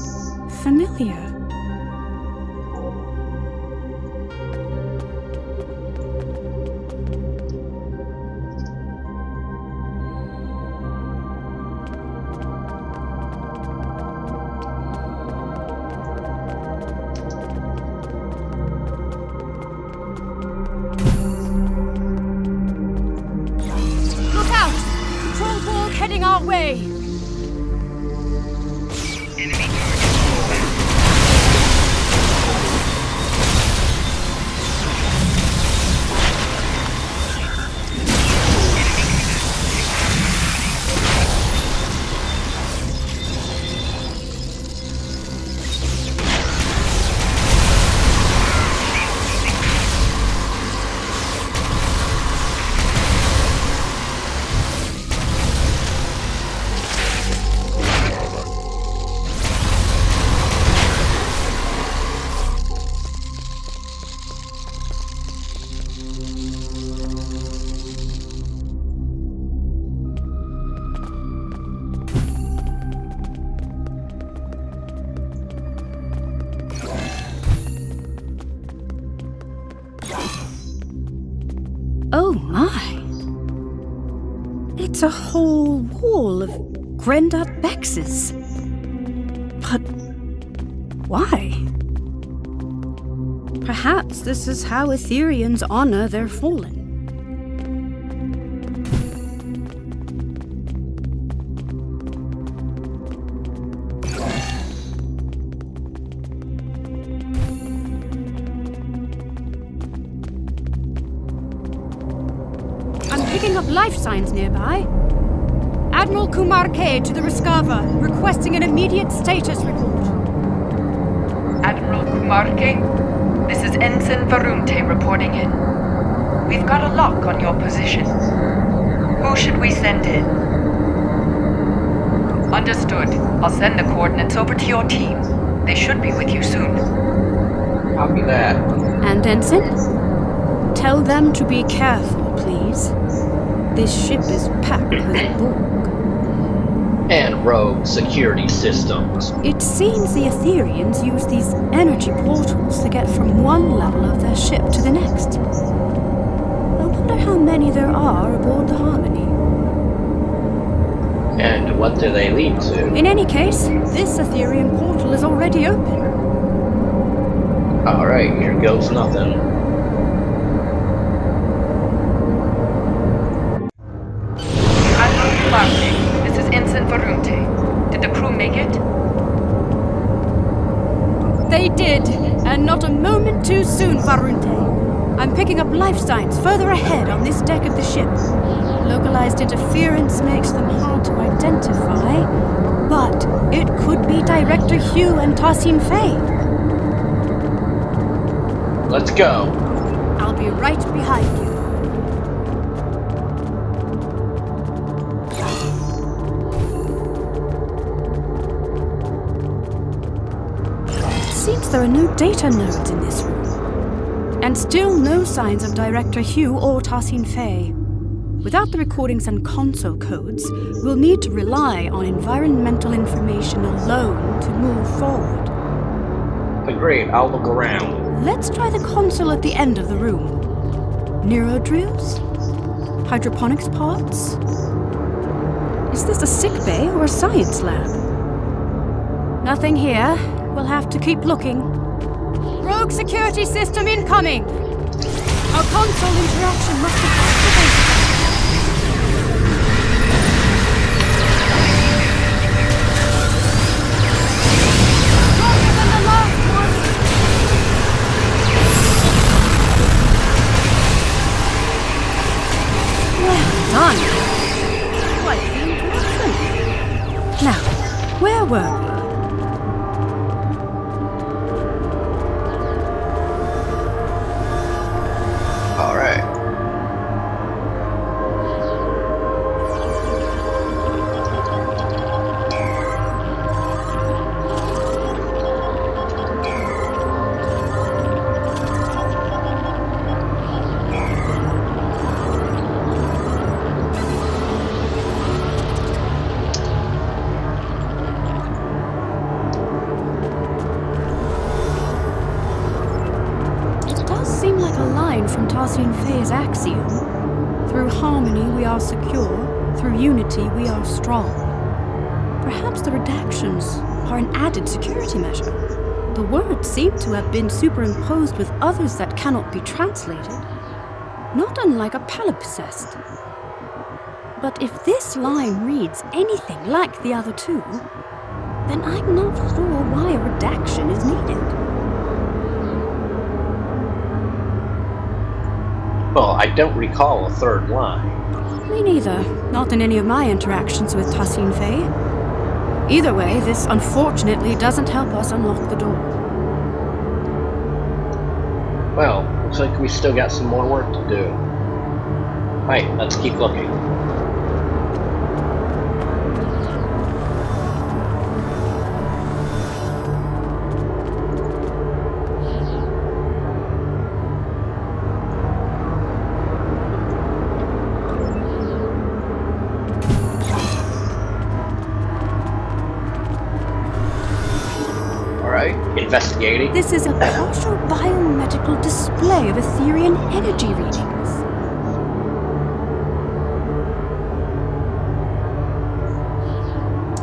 familiar. Heading our way! Enemy Oh my. It's a whole wall of Grandad Bexes. But why? Perhaps this is how Etherians honor their fallen. I'm picking up life signs nearby. Admiral Kumar K to the Rescava, requesting an immediate status report. Admiral Kumarke, this is Ensign Varunte reporting in. We've got a lock on your position. Who should we send in? Understood. I'll send the coordinates over to your team. They should be with you soon. Copy that. And Ensign? Tell them to be careful, please. This ship is packed with Borg. And rogue security systems. It seems the Etherians use these energy portals to get from one level of their ship to the next. I wonder how many there are aboard the Harmony. And what do they lead to? In any case, this Etherian portal is already open. Alright, here goes nothing. Admiral Kumarke, this is Ensign Varunte. Did the crew make it? They did, and not a moment too soon, Varunte. I'm picking up life signs further ahead on this deck of the ship. Localized interference makes them hard to identify, but it could be Director Hugh and Tassin Fay. Let's go. I'll be right behind you. Seems there are no data nodes in this room. And still no signs of Director Hugh or Tassin Fay. Without the recordings and console codes, we'll need to rely on environmental information alone to move forward. Agreed, I'll look around. Let's try the console at the end of the room. Neuro drills? Hydroponics pods? Is this a sick bay or a science lab? Nothing here. We'll have to keep looking. Rogue security system incoming! Our console interaction must be activated. Stronger than the last one! Well done! Quite the interaction. Now, where were we? Alright. Seem like a line from Tassin Fay's axiom. Through harmony we are secure, through unity we are strong. Perhaps the redactions are an added security measure. The words seem to have been superimposed with others that cannot be translated, not unlike a palimpsest. But if this line reads anything like the other two, then I'm not sure why a redaction is needed. Well, I don't recall a third line. Me neither. Not in any of my interactions with Tassin Fay. Either way, this unfortunately doesn't help us unlock the door. Well, looks like we still got some more work to do. Right, let's keep looking. investigating. This is a partial biomedical display of Etherian energy readings.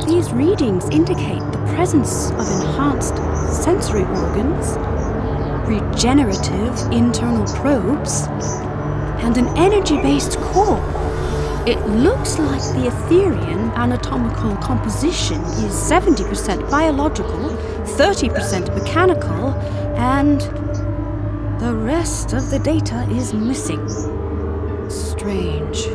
These readings indicate the presence of enhanced sensory organs, regenerative internal probes, and an energy-based core. It looks like the Etherian anatomical composition is 70% biological, 30% mechanical, and the rest of the data is missing. Strange.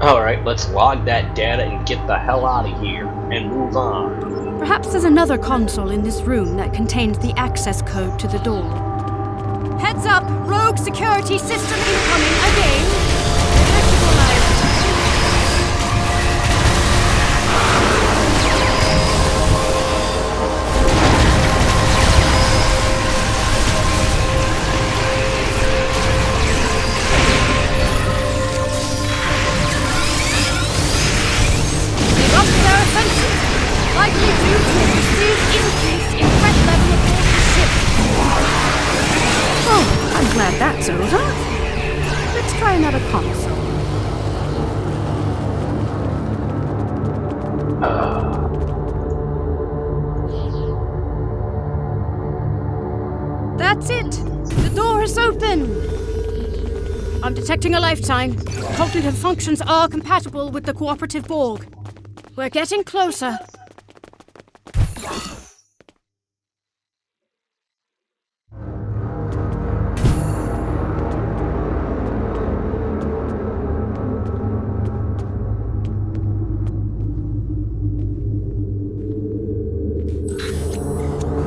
Alright, let's log that data and get the hell out of here, and move on. Perhaps there's another console in this room that contains the access code to the door. Heads up! Rogue security system incoming again! Electricalized. They've upped their offensive, likely due to a perceived increase in threat level aboard the ship. Oh, I'm glad that's over. Let's try another console. That's it! The door is open! I'm detecting a lifetime. Cognitive functions are compatible with the cooperative Borg. We're getting closer.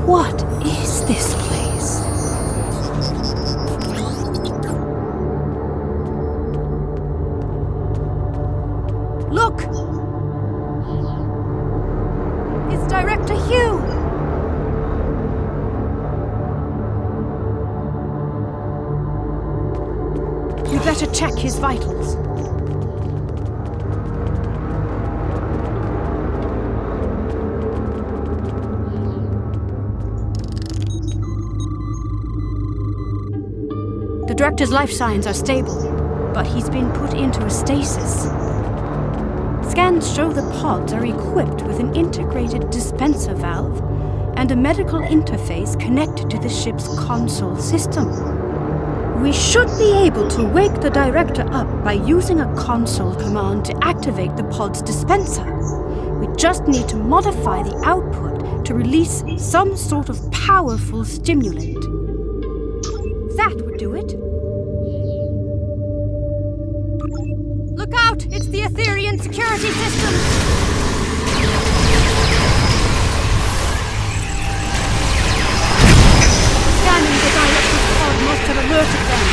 What is this place? Look! It's Director Hugh! We better check his vitals. The Director's life signs are stable, but he's been put into a stasis. Scans show the pods are equipped with an integrated dispenser valve and a medical interface connected to the ship's console system. We should be able to wake the Director up by using a console command to activate the pod's dispenser. We just need to modify the output to release some sort of powerful stimulant. That would do it. Look out! It's the Etherian security system! Scanning the Director's pod must have alerted them.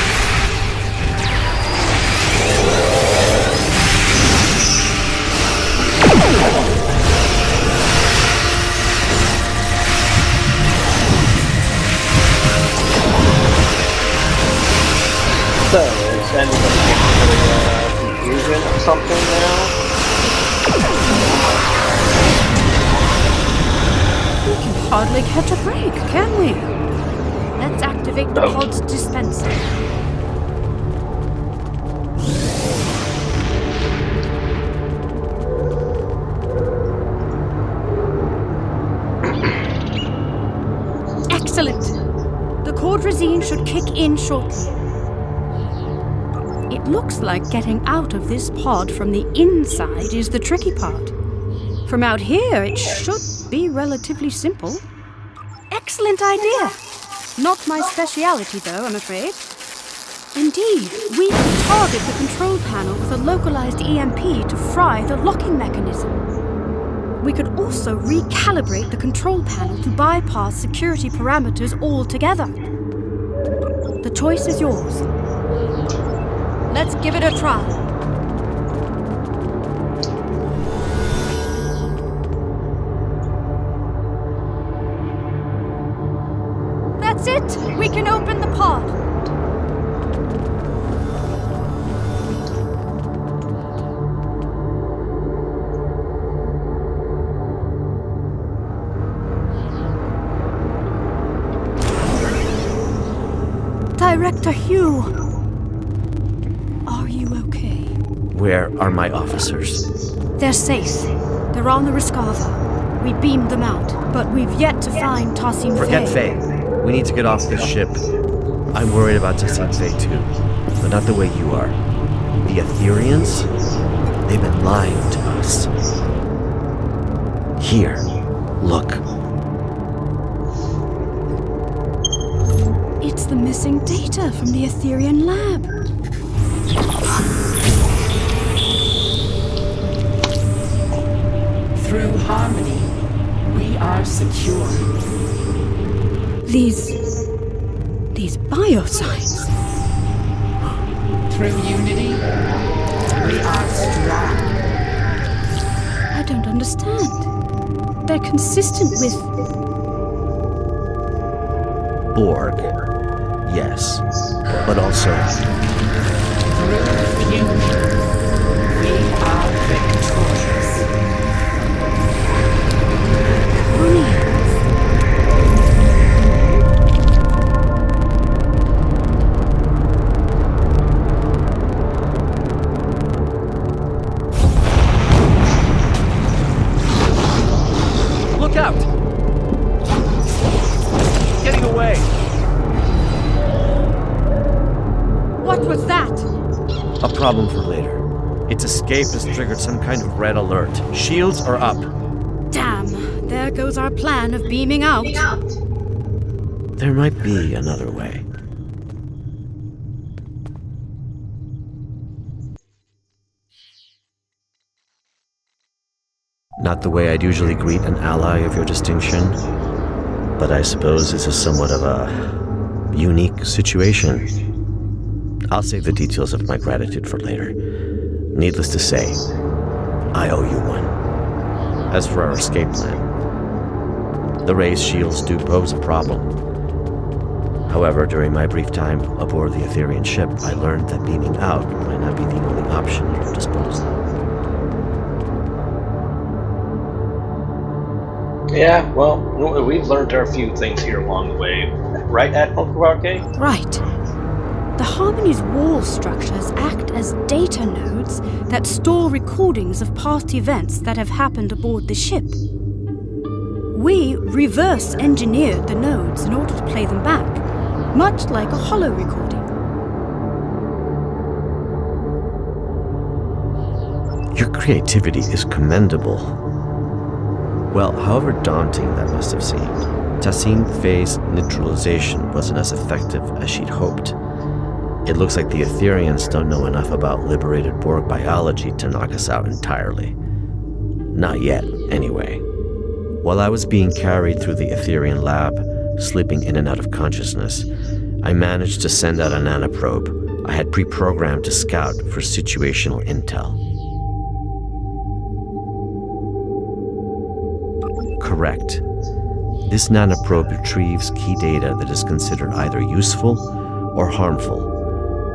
So, is anybody getting confusion or something now? We can hardly catch a break, can we? Let's activate the pod's dispenser. Excellent! The cordrazine should kick in shortly. It looks like getting out of this pod from the inside is the tricky part. From out here, it should be relatively simple. Excellent idea! Not my speciality, though, I'm afraid. Indeed, we can target the control panel with a localized EMP to fry the locking mechanism. We could also recalibrate the control panel to bypass security parameters altogether. The choice is yours. Let's give it a try. That's it! We can open the pod. Director Hugh. Are you okay? Where are my officers? They're safe. They're on the Rescava. We beamed them out, but we've yet to find Tassim Forget Faye. We need to get off this ship. I'm worried about Tassim Faye too, but not the way you are. The Ethereans? They've been lying to us. Here, look. It's the missing data from the Etherean lab. Through harmony, we are secure. These biosigns. Through unity, we are strong. I don't understand. They're consistent with... Borg. Yes. But also... Through fusion, we are victorious. Look out! Getting away! What was that? A problem for later. Its escape has triggered some kind of red alert. Shields are up. Damn, there goes our plan of beaming out. There might be another way. Not the way I'd usually greet an ally of your distinction, but I suppose this is somewhat of a unique situation. I'll save the details of my gratitude for later. Needless to say, I owe you one. As for our escape plan, the raised shields do pose a problem. However, during my brief time aboard the Etherean ship, I learned that beaming out might not be the only option at our disposal. Yeah, well, we've learned our few things here along the way. Right, Admiral Kawake? Right. The Harmony's wall structures act as data nodes that store recordings of past events that have happened aboard the ship. We reverse engineered the nodes in order to play them back, much like a holo recording. Your creativity is commendable. Well, however daunting that must have seemed, Tassim Faye's neutralization wasn't as effective as she'd hoped. It looks like the Ethereans don't know enough about liberated Borg biology to knock us out entirely. Not yet, anyway. While I was being carried through the Etherean lab, slipping in and out of consciousness, I managed to send out a nanoprobe I had pre-programmed to scout for situational intel. Correct. This nanoprobe retrieves key data that is considered either useful or harmful.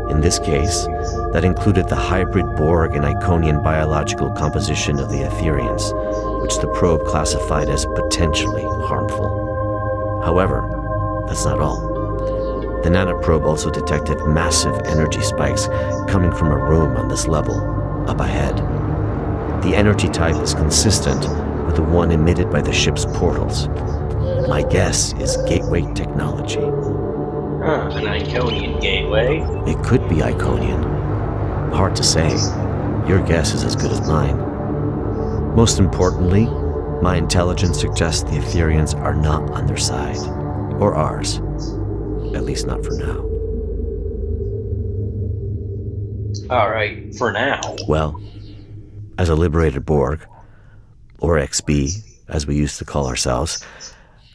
In this case, that included the hybrid Borg and Iconian biological composition of the Ethereans, which the probe classified as potentially harmful. However, that's not all. The nanoprobe also detected massive energy spikes coming from a room on this level, up ahead. The energy type is consistent with the one emitted by the ship's portals. My guess is gateway technology. An Iconian gateway? It could be Iconian. Hard to say. Your guess is as good as mine. Most importantly, my intelligence suggests the Ethereans are not on their side. Or ours. At least not for now. Alright, for now. Well, as a liberated Borg, or XB, as we used to call ourselves,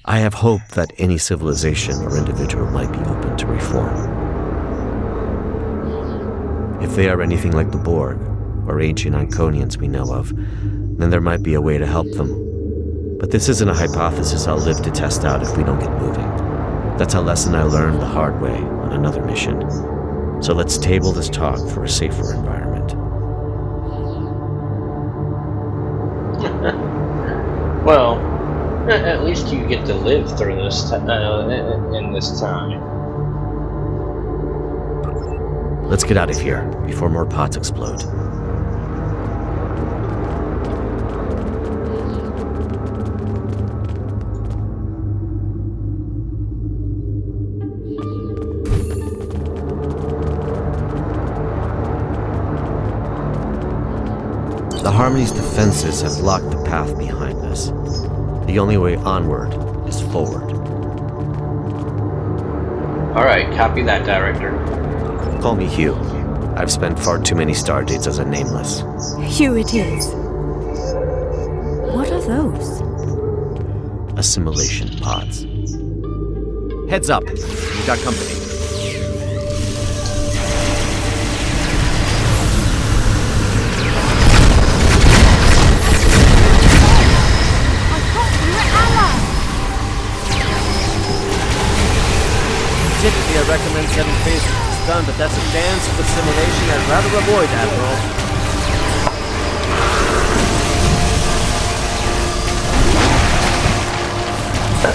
I have hope that any civilization or individual might be open to reform. If they are anything like the Borg, or ancient Iconians we know of, then there might be a way to help them. But this isn't a hypothesis I'll live to test out if we don't get moving. That's a lesson I learned the hard way on another mission. So let's table this talk for a safer environment. Well, at least you get to live through this in this time. Let's get out of here before more pods explode. The Harmony's defenses have blocked the path behind us. The only way onward is forward. Alright, copy that, Director. Call me Hugh. I've spent far too many stardates as a nameless. Hugh it is. What are those? Assimilation pods. Heads up! We've got company. Typically, I recommend 7 phases to stun, but that's a dance of assimilation I'd rather avoid, Admiral.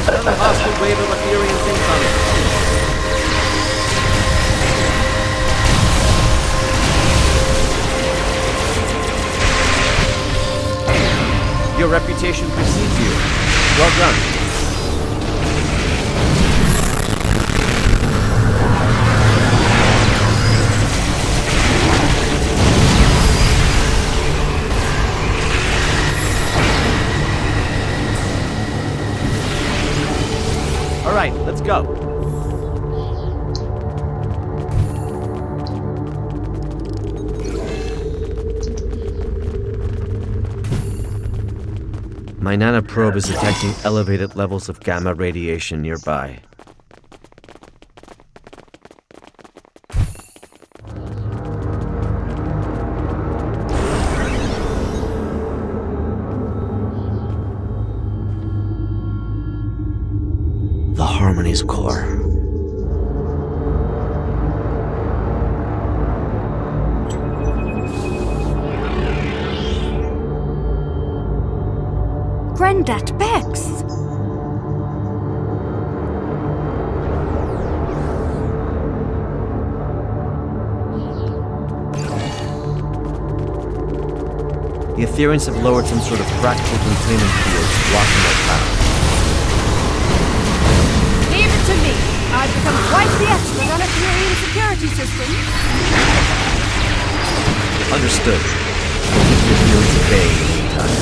Another hostile wave of Ethereans incoming. Your reputation precedes you. Well done. All right, let's go. My nanoprobe is detecting elevated levels of gamma radiation nearby. The Harmony's core. Granddad Bex! The Ethereans have lowered some sort of fractal containment fields blocking our path. Leave it to me. I've become quite the expert on Ethereum security systems. Understood. The Ethereans obey anytime.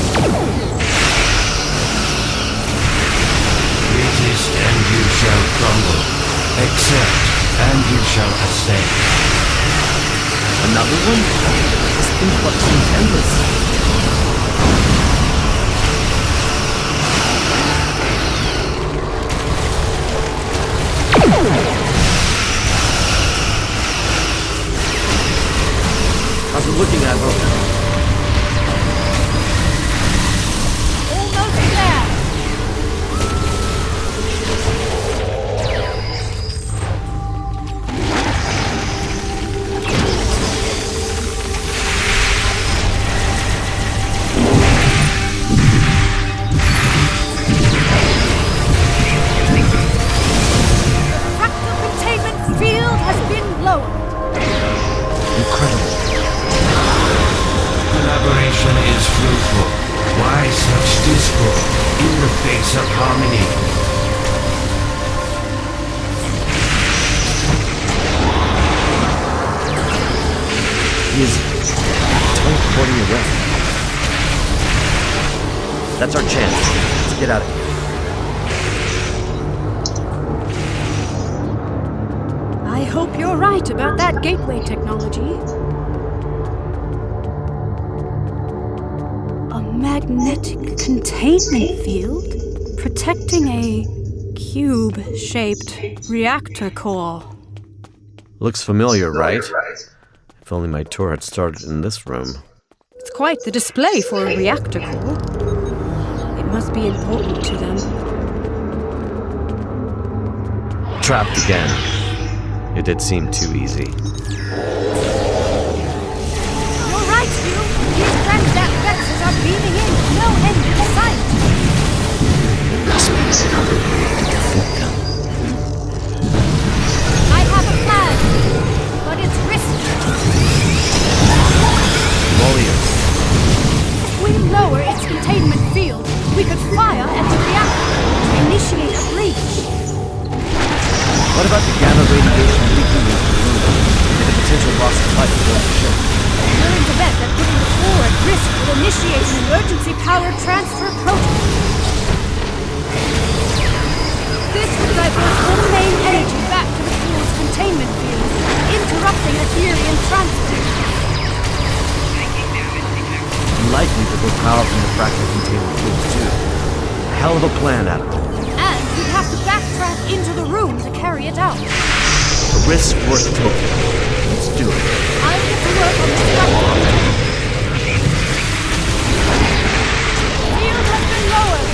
Resist and you shall crumble. Accept and you shall ascend. Another one? This influx seems endless. How's it looking, Admiral? Almost there. Fractal containment field has been lowered. Incredible. Collaboration is fruitful. Why such discord in the face of harmony? He is teleporting away. That's our chance. Let's get out of here. I hope you're right about that gateway technology. A magnetic containment field protecting a cube-shaped reactor core. Looks familiar, right? If only my tour had started in this room. It's quite the display for a reactor core. It must be important to them. Trapped again. It did seem too easy. You're right, Hugh. These Granddad Bexes are beaming in with no end in sight. Must be another way to defeat them. I have a plan, but it's risky. emergency-powered transfer protocol. This will divert all main energy back to the pool's containment field, interrupting Ethereum transport. Likely to go power from the fractal containment fields too. Hell of a plan, Admiral. And we'd have to backtrack into the room to carry it out. A risk worth taking. Let's do it. I'll get to work on the structure. Field has been lowered.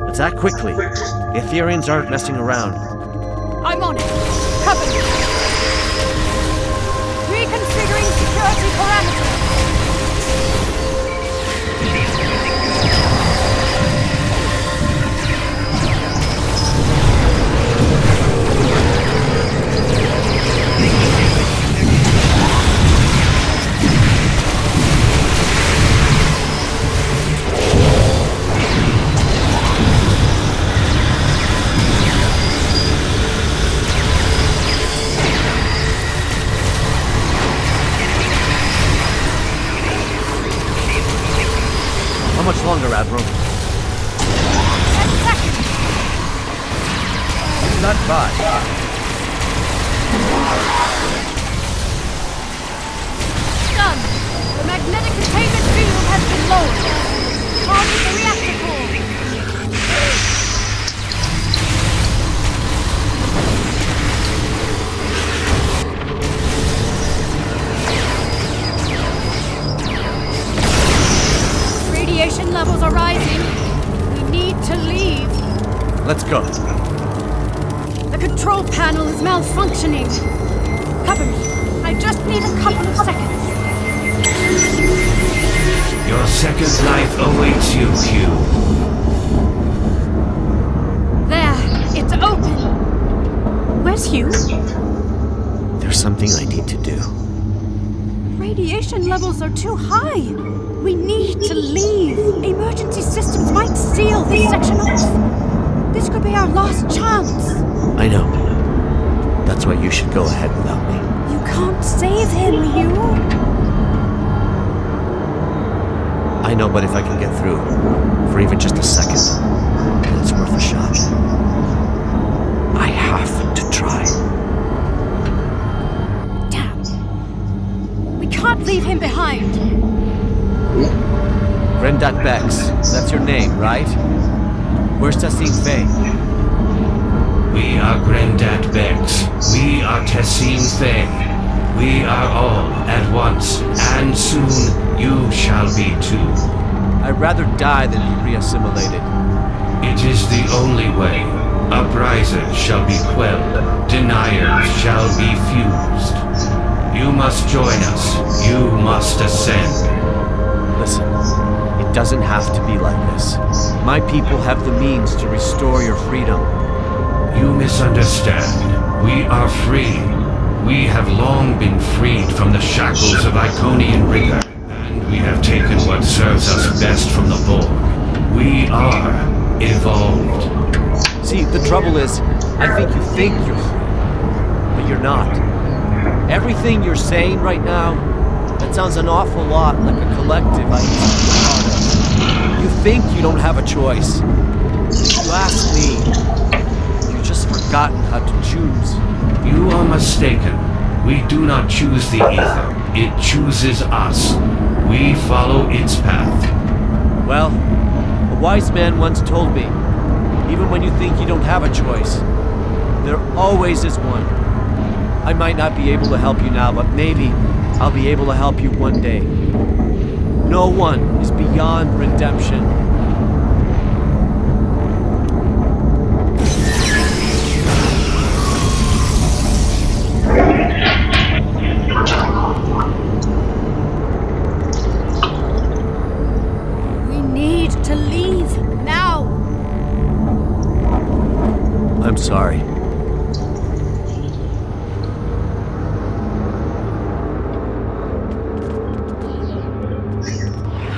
Let's act quickly. The Ethereans aren't messing around. I'm on it. Cover me. Reconfiguring security parameters. How much longer, Admiral? 10 seconds. Not 5. Done. The magnetic containment field has been lowered. Target the reactor core. Radiation levels are rising. We need to leave. Let's go. The control panel is malfunctioning. Cover me. I just need a couple of seconds. Your second life awaits you, Q. There. It's open. Where's Hugh? There's something I need to do. Radiation levels are too high. We need to leave. Emergency systems might seal this section off. This could be our last chance. I know. That's why you should go ahead without me. You can't save him, Hugh. I know, but if I can get through, for even just a second, then it's worth a shot. I have to try. Damn. We can't leave him behind. Grendat Bex, that's your name, right? Where's Tessin Faye? We are Grendat Bex. We are Tessin Faye. We are all at once, and soon you shall be too. I'd rather die than be reassimilated. It is the only way. Uprisers shall be quelled. Deniers shall be fused. You must join us. You must ascend. Listen, it doesn't have to be like this. My people have the means to restore your freedom. You misunderstand. We are free. We have long been freed from the shackles of Iconian rigor, and we have taken what serves us best from the Borg. We are evolved. See, the trouble is, I think you think you're free, but you're not. Everything you're saying right now, that sounds an awful lot like a collective I used to be a part of. You think you don't have a choice. If you ask me, you've just forgotten how to choose. You are mistaken. We do not choose the ether. It chooses us. We follow its path. Well, a wise man once told me, even when you think you don't have a choice, there always is one. I might not be able to help you now, but maybe I'll be able to help you one day. No one is beyond redemption. We need to leave now. I'm sorry.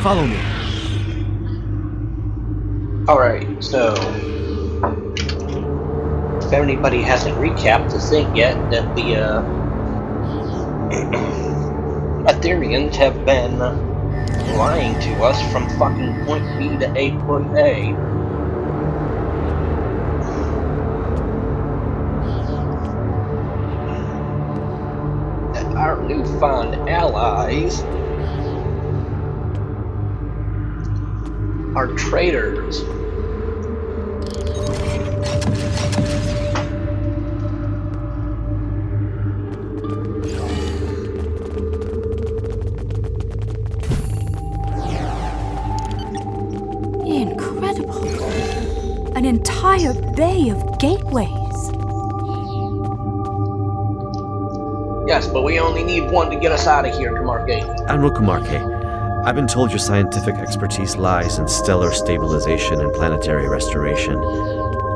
Follow me. Alright, so if anybody hasn't recapped the thing yet, that the Ethereans have been lying to us from fucking point B to point A. That our newfound allies are traitors. Incredible. An entire bay of gateways. Yes, but we only need one to get us out of here, Kamarke. Admiral Kumarke, I've been told your scientific expertise lies in stellar stabilization and planetary restoration.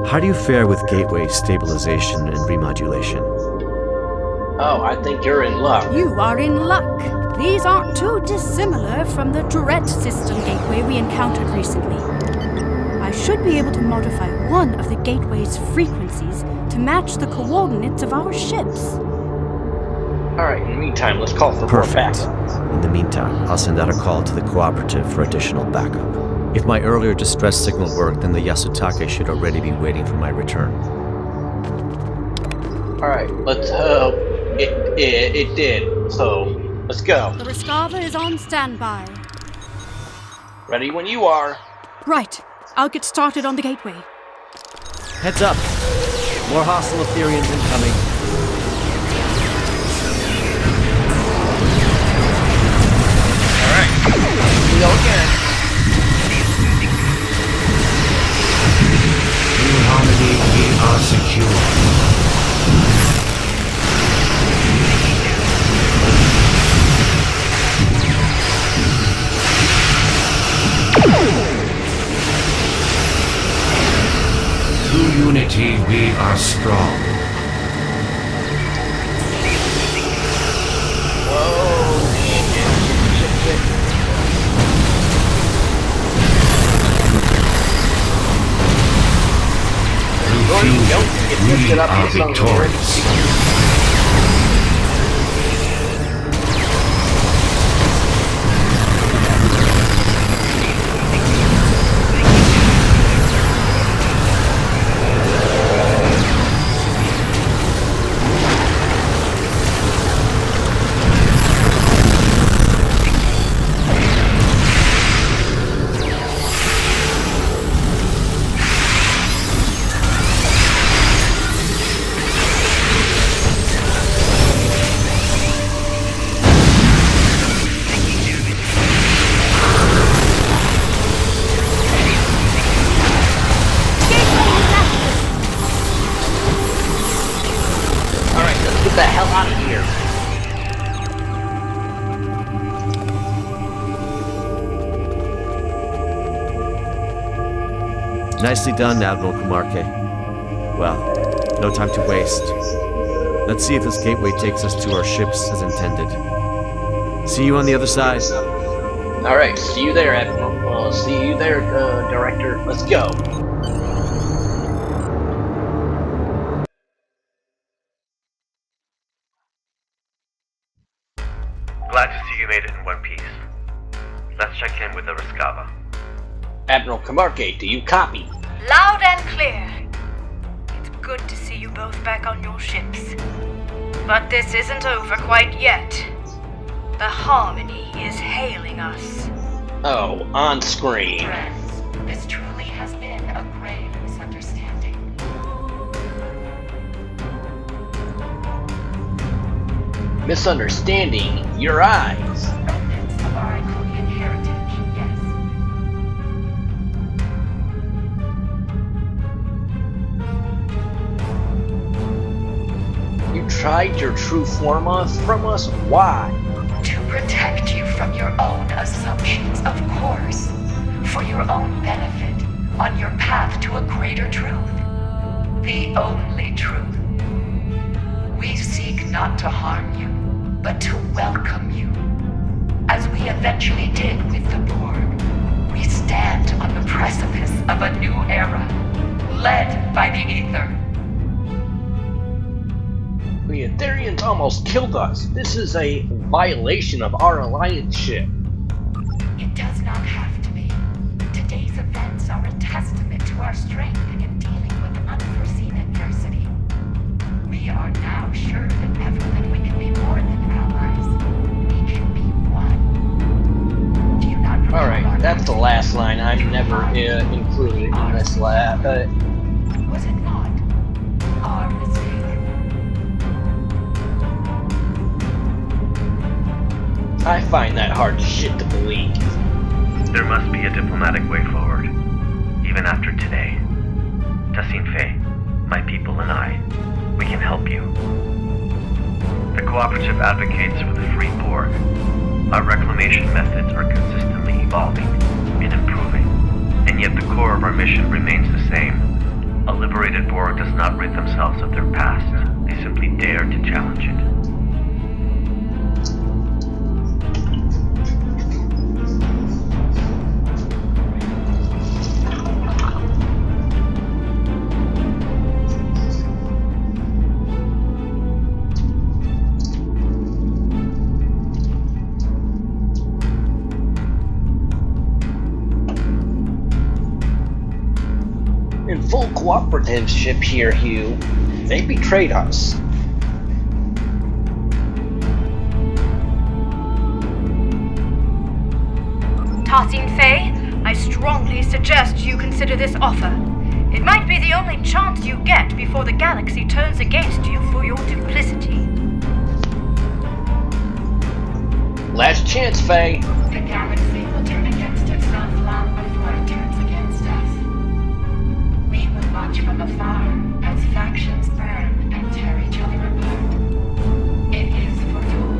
How do you fare with gateway stabilization and remodulation? Oh, I think you're in luck. You are in luck. These aren't too dissimilar from the Tourette system gateway we encountered recently. I should be able to modify one of the gateway's frequencies to match the coordinates of our ships. Alright, in the meantime, let's call for more Perfect. backup. In the meantime, I'll send out a call to the cooperative for additional backup. If my earlier distress signal worked, then the Yasutake should already be waiting for my return. Alright, let's hope it did. So, let's go. The Rescava is on standby. Ready when you are. Right. I'll get started on the gateway. Heads up! More hostile Ethereans incoming. We go again. New Harmony, we are secure. Through unity, we are strong. We are victorious. Get the hell out of here. Nicely done, Admiral Kumarke. Well, no time to waste. Let's see if this gateway takes us to our ships as intended. See you on the other side. Alright, see you there, Admiral. See you there, Director. Let's go. Glad to see you made it in one piece. Let's check in with the Rescava. Admiral Kamarke, do you copy? Loud and clear. It's good to see you both back on your ships. But this isn't over quite yet. The Harmony is hailing us. Oh, on screen. Friends, this truly has been a grave misunderstanding. Misunderstanding your eyes. Remnants of our Iconian heritage, yes. You tried your true form from us? Why? To protect you from your own assumptions, of course. For your own benefit, on your path to a greater truth. The only truth. We seek not to harm you, but to welcome you. As we eventually did with the Borg. stand on the precipice of a new era, led by the Aether. The Aetherians almost killed us. This is a violation of our alliance ship. It does not have to be. Today's events are a testament to our strength in dealing with unforeseen adversity. We are now sure than ever that we can be more than allies. We can be one. Do you not recall? Alright, that's the last line. I'm never included in this lab. Was it not our mistake? I find that hard shit to believe. There must be a diplomatic way forward, even after today. Tassine Faye, my people and I, we can help you. The Cooperative advocates for the free Borg. Our reclamation methods are consistently evolving and improving, and yet the core of our mission remains the same. A liberated Borg does not rid themselves of their past. They simply dare to challenge it. In full cooperative ship here, Hugh. They betrayed us. Tassine Faye, I strongly suggest you consider this offer. It might be the only chance you get before the galaxy turns against you for your duplicity. Last chance, Faye. The galaxy will turn against itself long before it turns against us. We will watch from afar as factions burn and tear each other apart. It is foretold.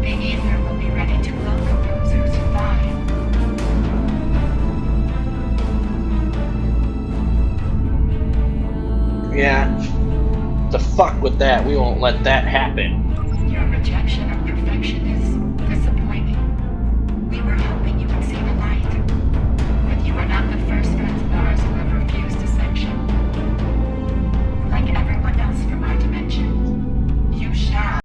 The Aether will be ready to welcome those who survive. Yeah. The fuck with that. We won't let that happen.